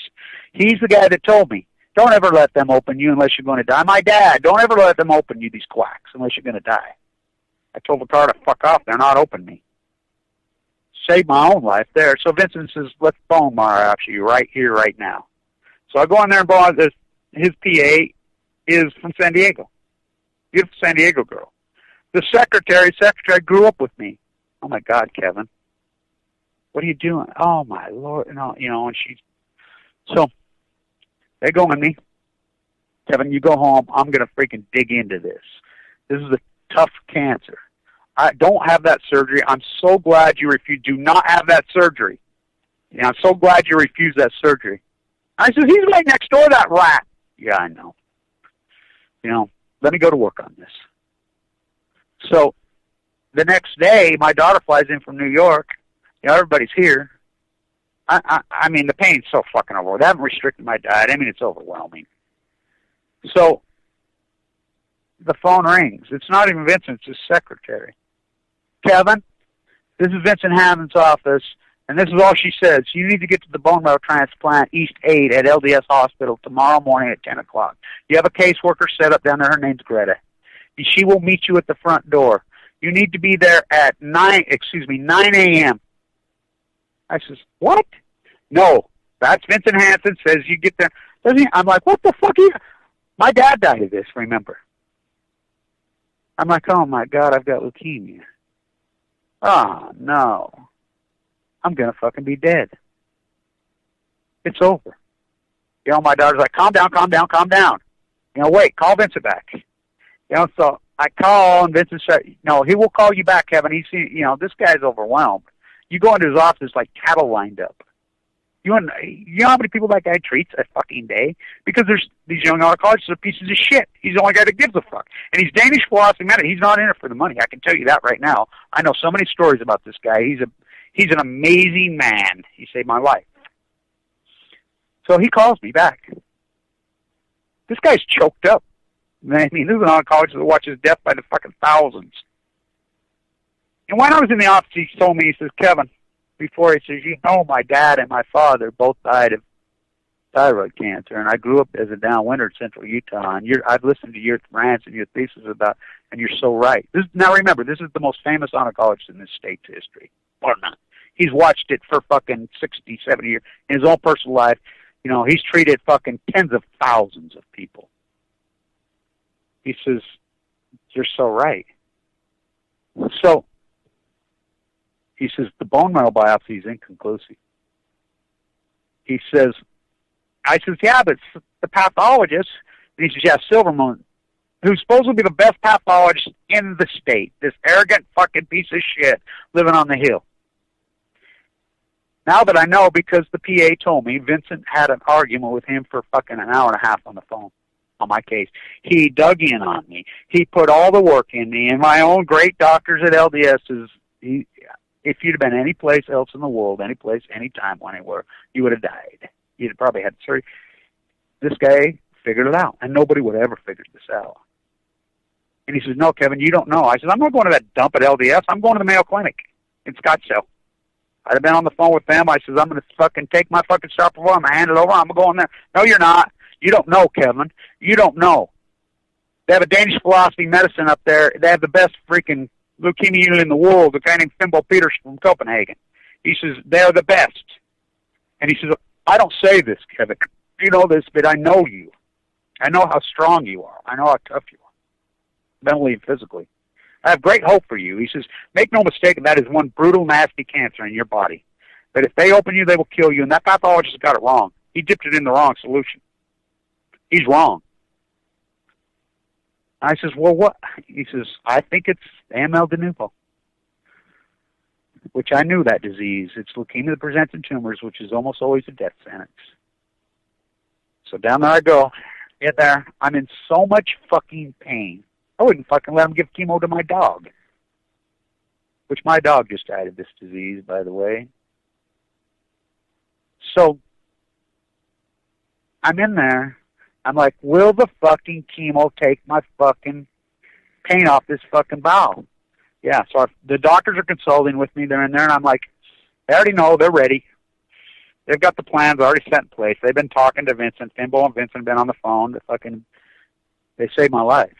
Speaker 3: He's the guy that told me, don't ever let them open you unless you're going to die. My dad, don't ever let them open you, these quacks, unless you're going to die. I told the car to fuck off. They're not opening me. Saved my own life there. So Vincent says, let's phone biopsy you right here, right now. So I go in there and bought this. His PA is from San Diego. Beautiful San Diego girl. The secretary grew up with me. Oh, my God, Kevin. What are you doing? Oh, my Lord. And she's... So, they go in me. Kevin, you go home. I'm going to freaking dig into this. This is a tough cancer. I don't have that surgery. I'm so glad you refused. Do not have that surgery. I'm so glad you refused that surgery. I said, he's right next door, that rat. Yeah, I know. Let me go to work on this. So the next day, my daughter flies in from New York. You know, everybody's here. I mean, the pain's so fucking overwhelming. They haven't restricted my diet. I mean, it's overwhelming. So the phone rings. It's not even Vincent. It's his secretary. Kevin, this is Vincent Hammond's office, and this is all she says. You need to get to the bone marrow transplant East 8 at LDS Hospital tomorrow morning at 10 o'clock. You have a caseworker set up down there. Her name's Greta. She will meet you at the front door. You need to be there at 9 a.m. I says, what? No, that's Vincent Hansen says you get there. Doesn't he? I'm like, what the fuck? My dad died of this, remember? I'm like, oh my God, I've got leukemia. Oh, no. I'm going to fucking be dead. It's over. You know, my daughter's like, calm down, calm down, calm down. You know, wait, call Vincent back. You know, so I call, and Vincent said, no, he will call you back, Kevin. He's, you know, this guy's overwhelmed. You go into his office like cattle lined up. You know how many people that guy treats a fucking day? Because there's these young oncologists are pieces of shit. He's the only guy that gives a fuck. And he's Danish philosophy man. He's not in it for the money. I can tell you that right now. I know so many stories about this guy. He's an amazing man. He saved my life. So he calls me back. This guy's choked up. I mean, this is an oncologist that watches death by the fucking thousands. And when I was in the office, he told me, he says, Kevin, before he says, you know, my dad and my father both died of thyroid cancer, and I grew up as a downwinder in central Utah, and I've listened to your rants and your thesis about, and you're so right. Now remember, this is the most famous oncologist in this state's history, or not. He's watched it for fucking 60, 70 years. In his own personal life, you know, he's treated fucking tens of thousands of people. He says, you're so right. So, he says, the bone marrow biopsy is inconclusive. He says, I says, yeah, but the pathologist, and he says, yeah, Silvermoon, who's supposed to be the best pathologist in the state, this arrogant fucking piece of shit living on the hill. Now that I know, because the PA told me, Vincent had an argument with him for fucking an hour and a half on the phone on my case. He dug in on me. He put all the work in me, and my own great doctors at LDS if you'd have been any place else in the world, any place, any time, anywhere, you would have died. You'd have probably had surgery. This guy figured it out, and nobody would have ever figured this out. And he says, no, Kevin, you don't know. I said, I'm not going to that dump at LDS. I'm going to the Mayo Clinic in Scottsdale. I'd have been on the phone with them. I says, I'm going to fucking take my fucking sharp I'm going to hand it over. I'm going there. No, you're not. You don't know, Kevin. You don't know. They have a Danish philosophy medicine up there. They have the best freaking leukemia unit in the world, a guy named Fimbo Peters from Copenhagen. He says, they're the best. And he says, I don't say this, Kevin. You know this, but I know you. I know how strong you are. I know how tough you are, mentally and physically. I have great hope for you. He says, make no mistake, that is one brutal, nasty cancer in your body. But if they open you, they will kill you. And that pathologist got it wrong. He dipped it in the wrong solution. He's wrong. I says, well, what? He says, I think it's AML de novo, which I knew that disease. It's leukemia that presents in tumors, which is almost always a death sentence. So down there I go. Get there. I'm in so much fucking pain. I wouldn't fucking let him give chemo to my dog, which my dog just died of this disease, by the way. So I'm in there. I'm like, will the fucking chemo take my fucking pain off this fucking bowel? Yeah, so the doctors are consulting with me. They're in there, and I'm like, they already know. They're ready. They've got the plans already set in place. They've been talking to Vincent. Fimbo and Vincent have been on the phone. They saved my life.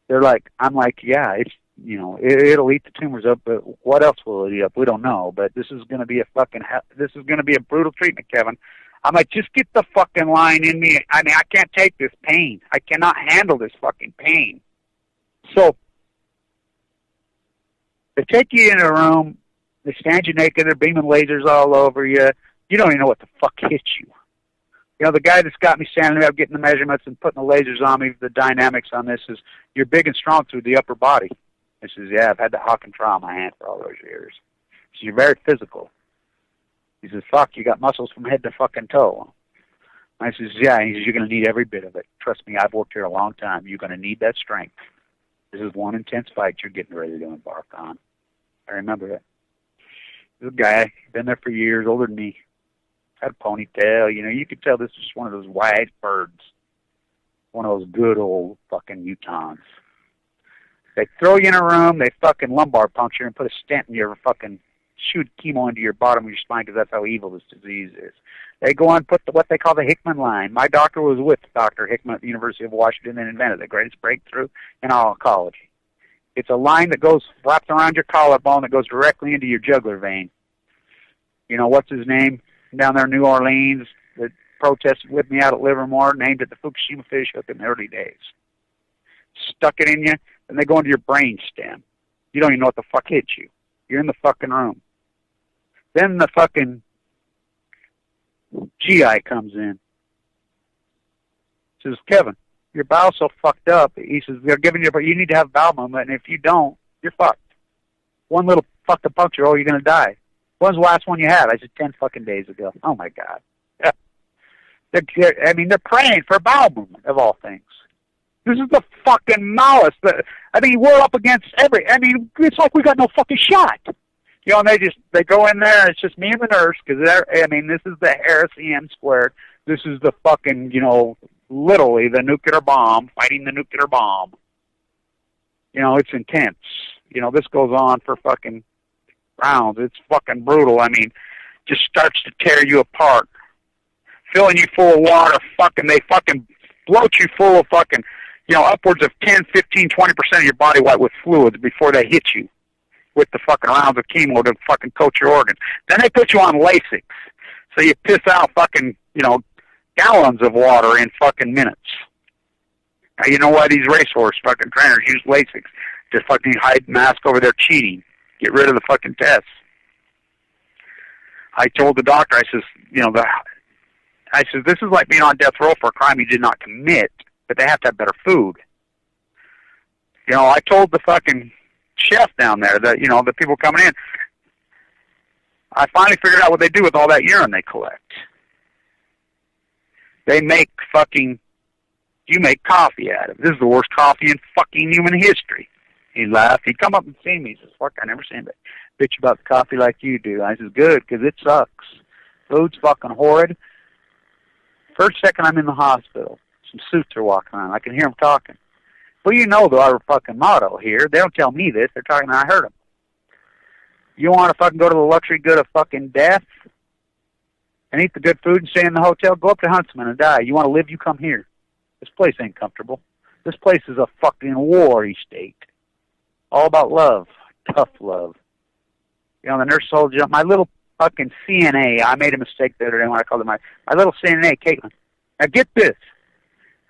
Speaker 3: They're like, I'm like, yeah, it's, you know, it'll eat the tumors up, but what else will it eat up? We don't know, but this is going to be a brutal treatment, Kevin. I'm like, just get the fucking line in me. I mean, I can't take this pain. I cannot handle this fucking pain. So they take you in a room. They stand you naked. They're beaming lasers all over you. You don't even know what the fuck hit you. You know, the guy that's got me standing up getting the measurements and putting the lasers on me, the dynamics on this is, you're big and strong through the upper body. He says, yeah, I've had the hawk and trowel in my hand for all those years. He says, you're very physical. He says, fuck, you got muscles from head to fucking toe. I says, yeah. He says, you're going to need every bit of it. Trust me, I've worked here a long time. You're going to need that strength. This is one intense fight you're getting ready to embark on. I remember it. This guy, been there for years, older than me, had a ponytail. You know, you could tell this is one of those wise birds. One of those good old fucking Utahns. They throw you in a room, they fucking lumbar puncture and put a stent in your fucking, shoot chemo into your bottom of your spine because that's how evil this disease is. They go on and put what they call the Hickman line. My doctor was with Dr. Hickman at the University of Washington and invented the greatest breakthrough in oncology. It's a line that goes, wraps around your collarbone that goes directly into your jugular vein. You know, what's his name down there in New Orleans that protested with me out at Livermore, named it the Fukushima fish hook in the early days. Stuck it in you, and they go into your brain stem. You don't even know what the fuck hit you. You're in the fucking room. Then the fucking GI comes in. Says, Kevin, your bowel's so fucked up. He says, they're giving you, but you need to have bowel movement, and if you don't, you're fucked. One little fucking puncture, oh, you're going to die. When's the last one you had? I said, 10 fucking days ago. Oh, my God. Yeah. They're praying for bowel movement, of all things. This is the fucking malice. We're up against it's like we got no fucking shot. You know, and they go in there, and it's just me and the nurse, because this is the heresy M squared. This is the fucking, you know, literally the nuclear bomb, fighting the nuclear bomb. You know, it's intense. You know, this goes on for fucking rounds. It's fucking brutal. I mean, just starts to tear you apart. Filling you full of water, they fucking bloat you full of fucking, you know, upwards of 10, 15, 20% of your body weight with fluids before they hit you with the fucking rounds of chemo to fucking coat your organs. Then they put you on Lasix. So you piss out fucking, you know, gallons of water in fucking minutes. Now, you know why these racehorse fucking trainers use Lasix? To fucking hide mask over their cheating. Get rid of the fucking tests. I told the doctor, I says, you know, this is like being on death row for a crime you did not commit, but they have to have better food. You know, I told the fucking chef down there that, you know, the people coming in, I finally figured out what they do with all that urine they collect. They make you make coffee out of it. This is the worst coffee in fucking human history. He laughed. He'd come up and see me. He says, fuck, I never seen that bitch about the coffee like you do. I says, good, because it sucks. Food's fucking horrid. First second I'm in the hospital, some suits are walking around. I can hear them talking. Well, you know our fucking motto here. They don't tell me this. They're talking, I heard them. You want to fucking go to the luxury good of fucking death and eat the good food and stay in the hotel? Go up to Huntsman and die. You want to live? You come here. This place ain't comfortable. This place is a fucking war state. All about love. Tough love. You know, the nurse told you, my little fucking CNA, I made a mistake the other day when I called her my little CNA, Caitlin. Now get this.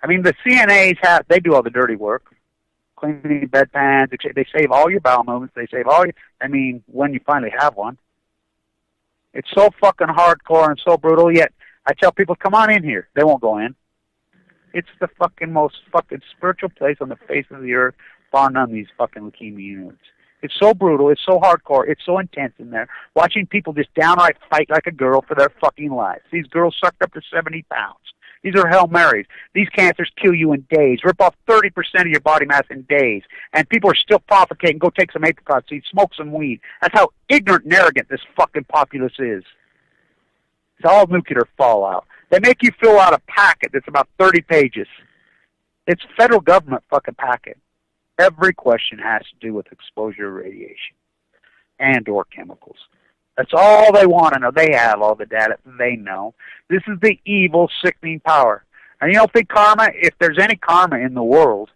Speaker 3: I mean, the CNAs they do all the dirty work. Cleaning bedpans, they save all your bowel movements, they save all when you finally have one. It's so fucking hardcore and so brutal, yet I tell people, come on in here. They won't go in. It's the fucking most fucking spiritual place on the face of the earth, bar none these fucking leukemia units. It's so brutal, it's so hardcore, it's so intense in there. Watching people just downright fight like a girl for their fucking lives. These girls sucked up to 70 pounds. These are Hail Marys. These cancers kill you in days, rip off 30% of your body mass in days. And people are still propagating, go take some apricot seeds, smoke some weed. That's how ignorant and arrogant this fucking populace is. It's all nuclear fallout. They make you fill out a packet that's about 30 pages. It's federal government fucking packet. Every question has to do with exposure to radiation and or chemicals. That's all they want to know. They have all the data. They know. This is the evil, sickening power. And you don't think karma, if there's any karma in the world,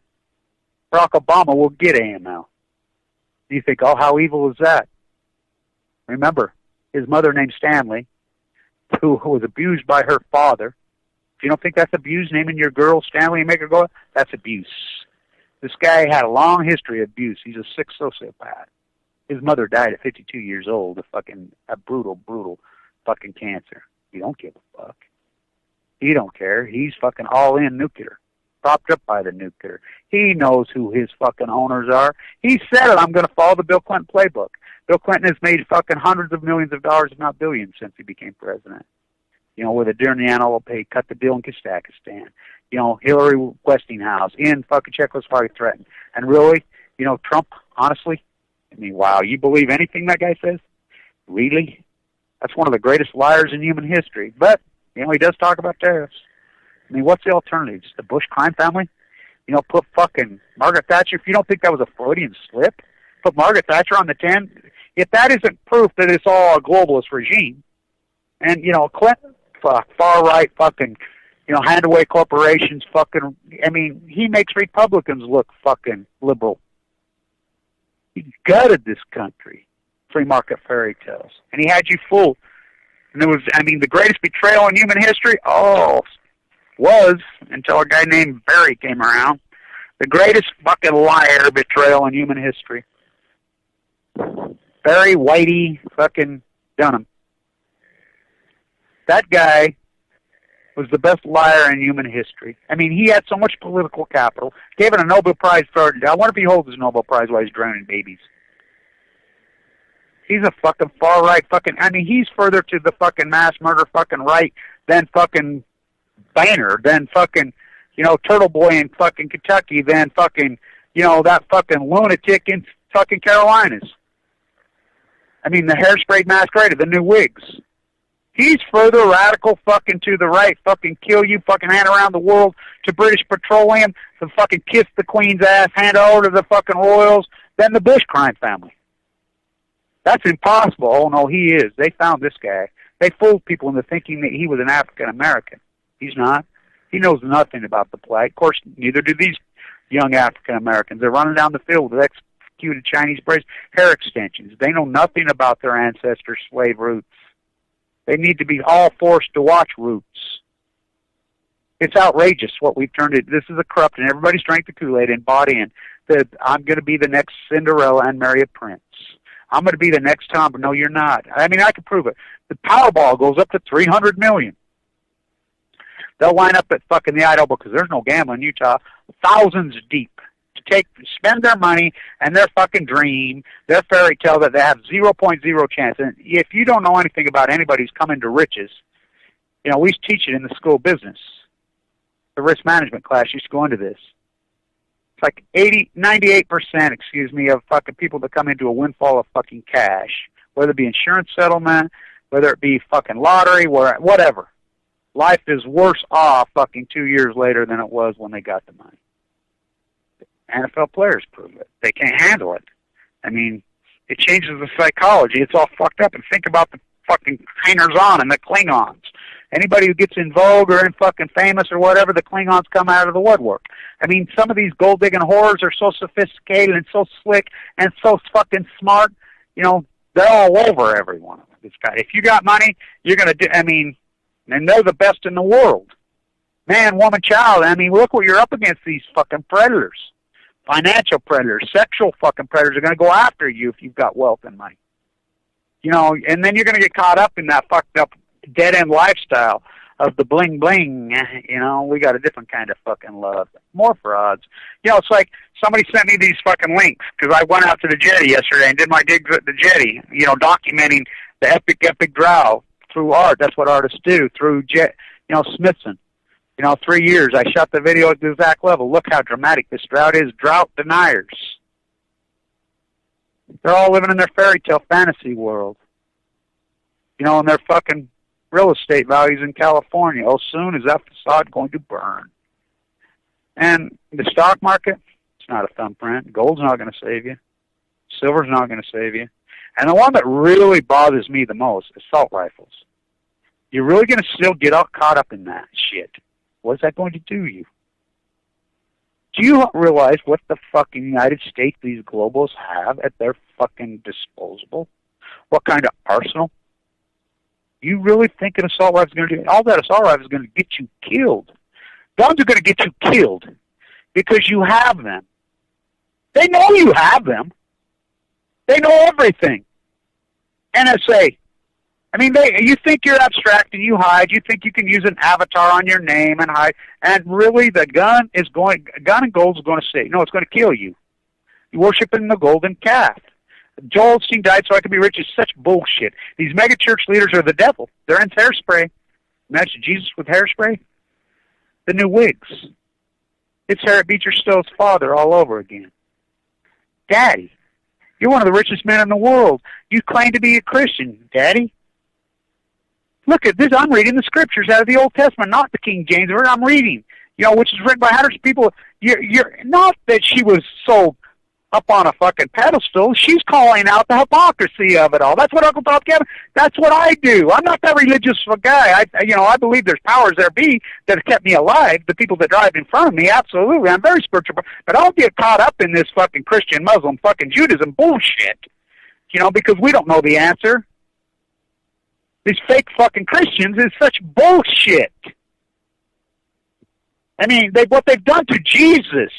Speaker 3: Barack Obama will get AML. You think, oh, how evil is that? Remember, his mother named Stanley, who was abused by her father. If you don't think that's abuse, naming your girl Stanley and make her go, that's abuse. This guy had a long history of abuse. He's a sick sociopath. His mother died at 52 years old of a brutal, brutal fucking cancer. He don't give a fuck. He don't care. He's fucking all in nuclear, propped up by the nuclear. He knows who his fucking owners are. He said it. I'm going to follow the Bill Clinton playbook. Bill Clinton has made fucking hundreds of millions of dollars, if not billions, since he became president. You know, with a during the annual pay, cut the deal in Kazakhstan. You know, Hillary Westinghouse in fucking Czechoslovakia threatened. And really, You know, Trump, honestly, I mean, wow, you believe anything that guy says? Really? That's one of the greatest liars in human history. But, you know, he does talk about tariffs. I mean, what's the alternative? Just the Bush crime family? You know, put fucking Margaret Thatcher, if you don't think that was a Freudian slip, put Margaret Thatcher on the 10. If that isn't proof that it's all a globalist regime, and, you know, Clinton, far-right fucking, you know, hand-away corporations fucking, I mean, he makes Republicans look fucking liberal. He gutted this country. Free market fairy tales. And he had you fooled. And it was, I mean, the greatest betrayal in human history, was, until a guy named Barry came around, the greatest fucking liar betrayal in human history. Barry Whitey fucking Dunham. That guy was the best liar in human history. I mean, he had so much political capital. Gave it a Nobel Prize for, I wonder if he holds his Nobel Prize while he's drowning babies. He's a fucking far-right fucking, I mean, he's further to the fucking mass murder fucking right than fucking Boehner, than fucking, you know, Turtle Boy in fucking Kentucky, than fucking, you know, that fucking lunatic in fucking Carolinas. I mean, the hairspray masquerader, the new wigs. He's further radical fucking to the right, fucking kill you, fucking hand around the world to British Petroleum, to fucking kiss the Queen's ass, hand over to the fucking royals, than the Bush crime family. That's impossible. Oh, no, he is. They found this guy. They fooled people into thinking that he was an African-American. He's not. He knows nothing about the plight. Of course, neither do these young African-Americans. They're running down the field with executed Chinese braids, hair extensions. They know nothing about their ancestors' slave roots. They need to be all forced to watch Roots. It's outrageous what we've turned it. This is a corrupt, and everybody's drank the Kool-Aid and bought in that I'm going to be the next Cinderella and marry a prince. I'm going to be the next Tom, but no, you're not. I mean, I can prove it. The Powerball goes up to $300 million. They'll line up at fucking the Idaho because there's no gambling in Utah, thousands deep to spend their money and their fucking dream, their fairy tale that they have 0.0 chance. And if you don't know anything about anybody who's coming to riches, you know, we teach it in the school business. The risk management class used to go into this. It's like 98%, of fucking people that come into a windfall of fucking cash, whether it be insurance settlement, whether it be fucking lottery, whatever. Life is worse off fucking 2 years later than it was when they got the money. NFL players prove it. They can't handle it. I mean, it changes the psychology. It's all fucked up. And think about the fucking hangers-on and the Klingons. Anybody who gets in vogue or in fucking famous or whatever, the Klingons come out of the woodwork. I mean, some of these gold-digging whores are so sophisticated and so slick and so fucking smart. You know, they're all over every one of them. It's got, if you got money, you're going to do, I mean, and they're the best in the world. Man, woman, child. I mean, look what you're up against, these fucking predators. Financial predators, sexual fucking predators are going to go after you if you've got wealth and money. You know, and then you're going to get caught up in that fucked up dead-end lifestyle of the bling-bling. You know, we got a different kind of fucking love. More frauds. You know, it's like somebody sent me these fucking links because I went out to the jetty yesterday and did my digs at the jetty, you know, documenting the epic drought through art. That's what artists do, through, Smithson. You know, 3 years, I shot the video at the exact level. Look how dramatic this drought is. Drought deniers. They're all living in their fairy tale fantasy world. You know, and their fucking real estate values in California. Oh, soon is that facade going to burn? And the stock market, it's not a thumbprint. Gold's not going to save you. Silver's not going to save you. And the one that really bothers me the most is assault rifles. You're really going to still get all caught up in that shit. What's that going to do you? Do you realize what the fucking United States these globals have at their fucking disposal? What kind of arsenal? You really think an assault rifle is going to do? All that assault rifle is going to get you killed. Guns are going to get you killed because you have them. They know you have them. They know everything. NSA. I mean, you think you're abstract and you hide. You think you can use an avatar on your name and hide. And really, the gun and gold is going to say, no, it's going to kill you. You're worshiping the golden calf. Joel Osteen died so I could be rich is such bullshit. These mega church leaders are the devil. They're in hairspray. Imagine Jesus with hairspray. The new wigs. It's Harriet Beecher Stowe's father all over again. Daddy, you're one of the richest men in the world. You claim to be a Christian, Daddy. Look at this. I'm reading the scriptures out of the Old Testament, not the King James Version. I'm reading, which is written by hundreds of people. You're not that she was so up on a fucking pedestal. She's calling out the hypocrisy of it all. That's what Uncle Bob Kevin, that's what I do. I'm not that religious of a guy. I believe there's powers there be that have kept me alive, the people that drive in front of me, absolutely. I'm very spiritual, but I don't get caught up in this fucking Christian, Muslim, fucking Judaism bullshit, because we don't know the answer. These fake fucking Christians is such bullshit. I mean, what they've done to Jesus.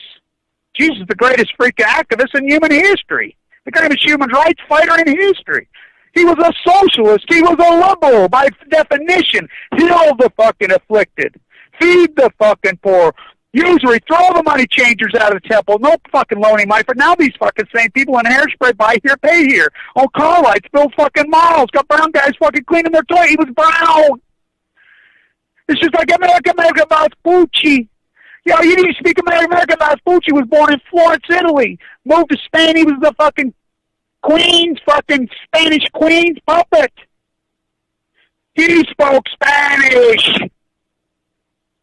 Speaker 3: Jesus is the greatest freaking activist in human history. The greatest human rights fighter in history. He was a socialist. He was a liberal by definition. Heal the fucking afflicted. Feed the fucking poor. Usury, throw the money changers out of the temple. No fucking loaning money. But now these fucking same people in hairspray, buy here, pay here. On car lights, build fucking malls. Got brown guys fucking cleaning their toilet. He was brown. It's just like America Vespucci. You need to speak America Vespucci was born in Florence, Italy. Moved to Spain. He was the fucking Queen's fucking Spanish Queen's puppet. He spoke Spanish.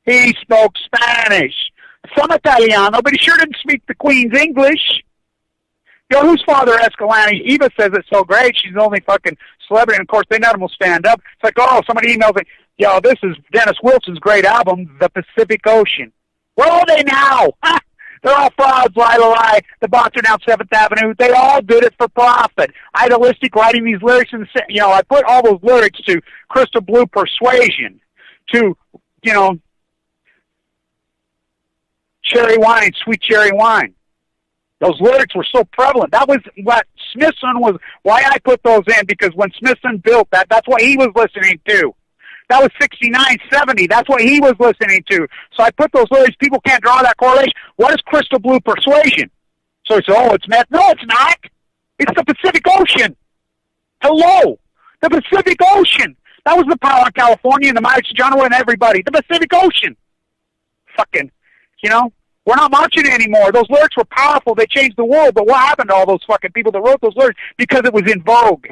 Speaker 3: He spoke Spanish. Some Italiano, but he sure didn't speak the Queen's English. Whose father Escalante? Eva says it's so great. She's the only fucking celebrity. And, of course, they none of them will stand up. It's like, somebody emails me, this is Dennis Wilson's great album, The Pacific Ocean. Where are they now? They're all frauds, lie. The bots are down 7th Avenue. They all did it for profit. Idealistic writing these lyrics, I put all those lyrics to Crystal Blue Persuasion, to, cherry wine, sweet cherry wine. Those lyrics were so prevalent. That was what Smithson was, why I put those in, because when Smithson built that's what he was listening to. That was 69, 70. That's what he was listening to. So I put those lyrics. People can't draw that correlation. What is Crystal Blue Persuasion? So he said, it's meth. No, it's not. It's the Pacific Ocean. Hello. The Pacific Ocean. That was the power in California and the Mike John and everybody. The Pacific Ocean. Fucking, we're not marching anymore. Those lyrics were powerful. They changed the world. But what happened to all those fucking people that wrote those lyrics? Because it was in vogue.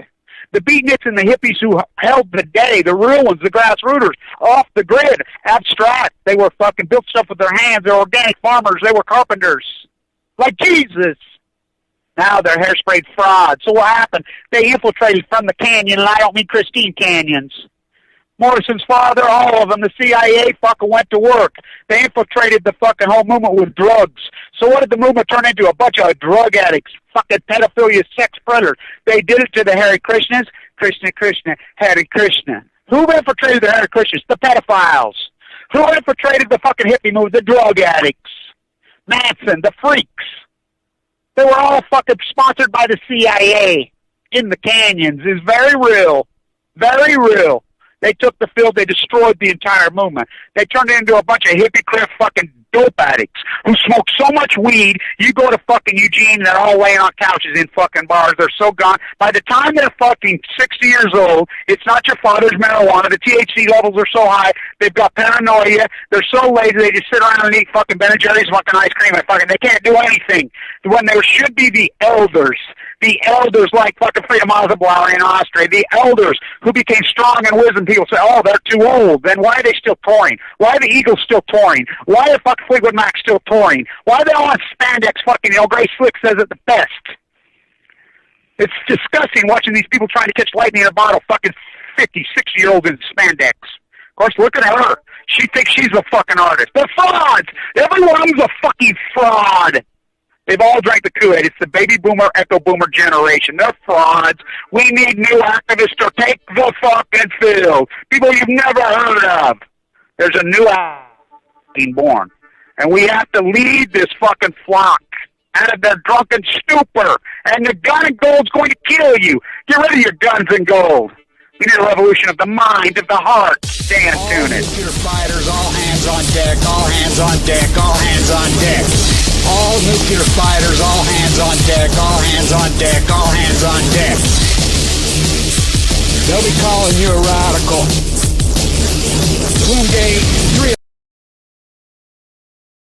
Speaker 3: The beatniks and the hippies who held the day, the real ones, the grassrooters, off the grid, abstract. They were fucking built stuff with their hands. They're organic farmers. They were carpenters. Like Jesus. Now they're hairsprayed frauds. So what happened? They infiltrated from the canyon, and I don't mean Christine Canyons. Morrison's father, all of them, the CIA fucking went to work. They infiltrated the fucking whole movement with drugs. So what did the movement turn into? A bunch of drug addicts, fucking pedophilia, sex predators. They did it to the Hare Krishnas. Krishna, Hare Krishna. Who infiltrated the Hare Krishnas? The pedophiles. Who infiltrated the fucking hippie movement? The drug addicts. Manson, the freaks. They were all fucking sponsored by the CIA in the canyons. It's very real. Very real. They took the field. They destroyed the entire movement. They turned it into a bunch of hippie cliff fucking dope addicts who smoke so much weed. You go to fucking Eugene, they're all laying on couches in fucking bars. They're so gone. By the time they're fucking 60 years old, it's not your father's marijuana. The THC levels are so high. They've got paranoia. They're so lazy. They just sit around and eat fucking Ben & Jerry's fucking ice cream and fucking, they can't do anything. When there should be the elders like fucking Frida Mazabauer in Austria, the elders who became strong in wisdom. People say, they're too old. Then why are they still touring? Why are the Eagles still touring? Why are fucking Fleetwood Mac still touring? Why are they all on spandex fucking, Grace Slick says it the best. It's disgusting watching these people trying to catch lightning in a bottle, fucking 50, 60-year-olds in spandex. Of course, look at her. She thinks she's a fucking artist. They're frauds. Everyone's a fucking fraud. They've all drank the Kool-Aid. It's the baby boomer, echo boomer generation. They're frauds. We need new activists to take the fucking field. People you've never heard of. There's a new being born. And we have to lead this fucking flock out of their drunken stupor. And the gun and gold's going to kill you. Get rid of your guns and gold. We need a revolution of the mind, of the heart. Stand tuned.
Speaker 2: All nuclear fighters, all hands on deck, all hands on deck, all hands on deck. All nuclear fighters, all hands on deck, all hands on deck, all hands on deck. They'll be calling you a radical. Bloomgate, 3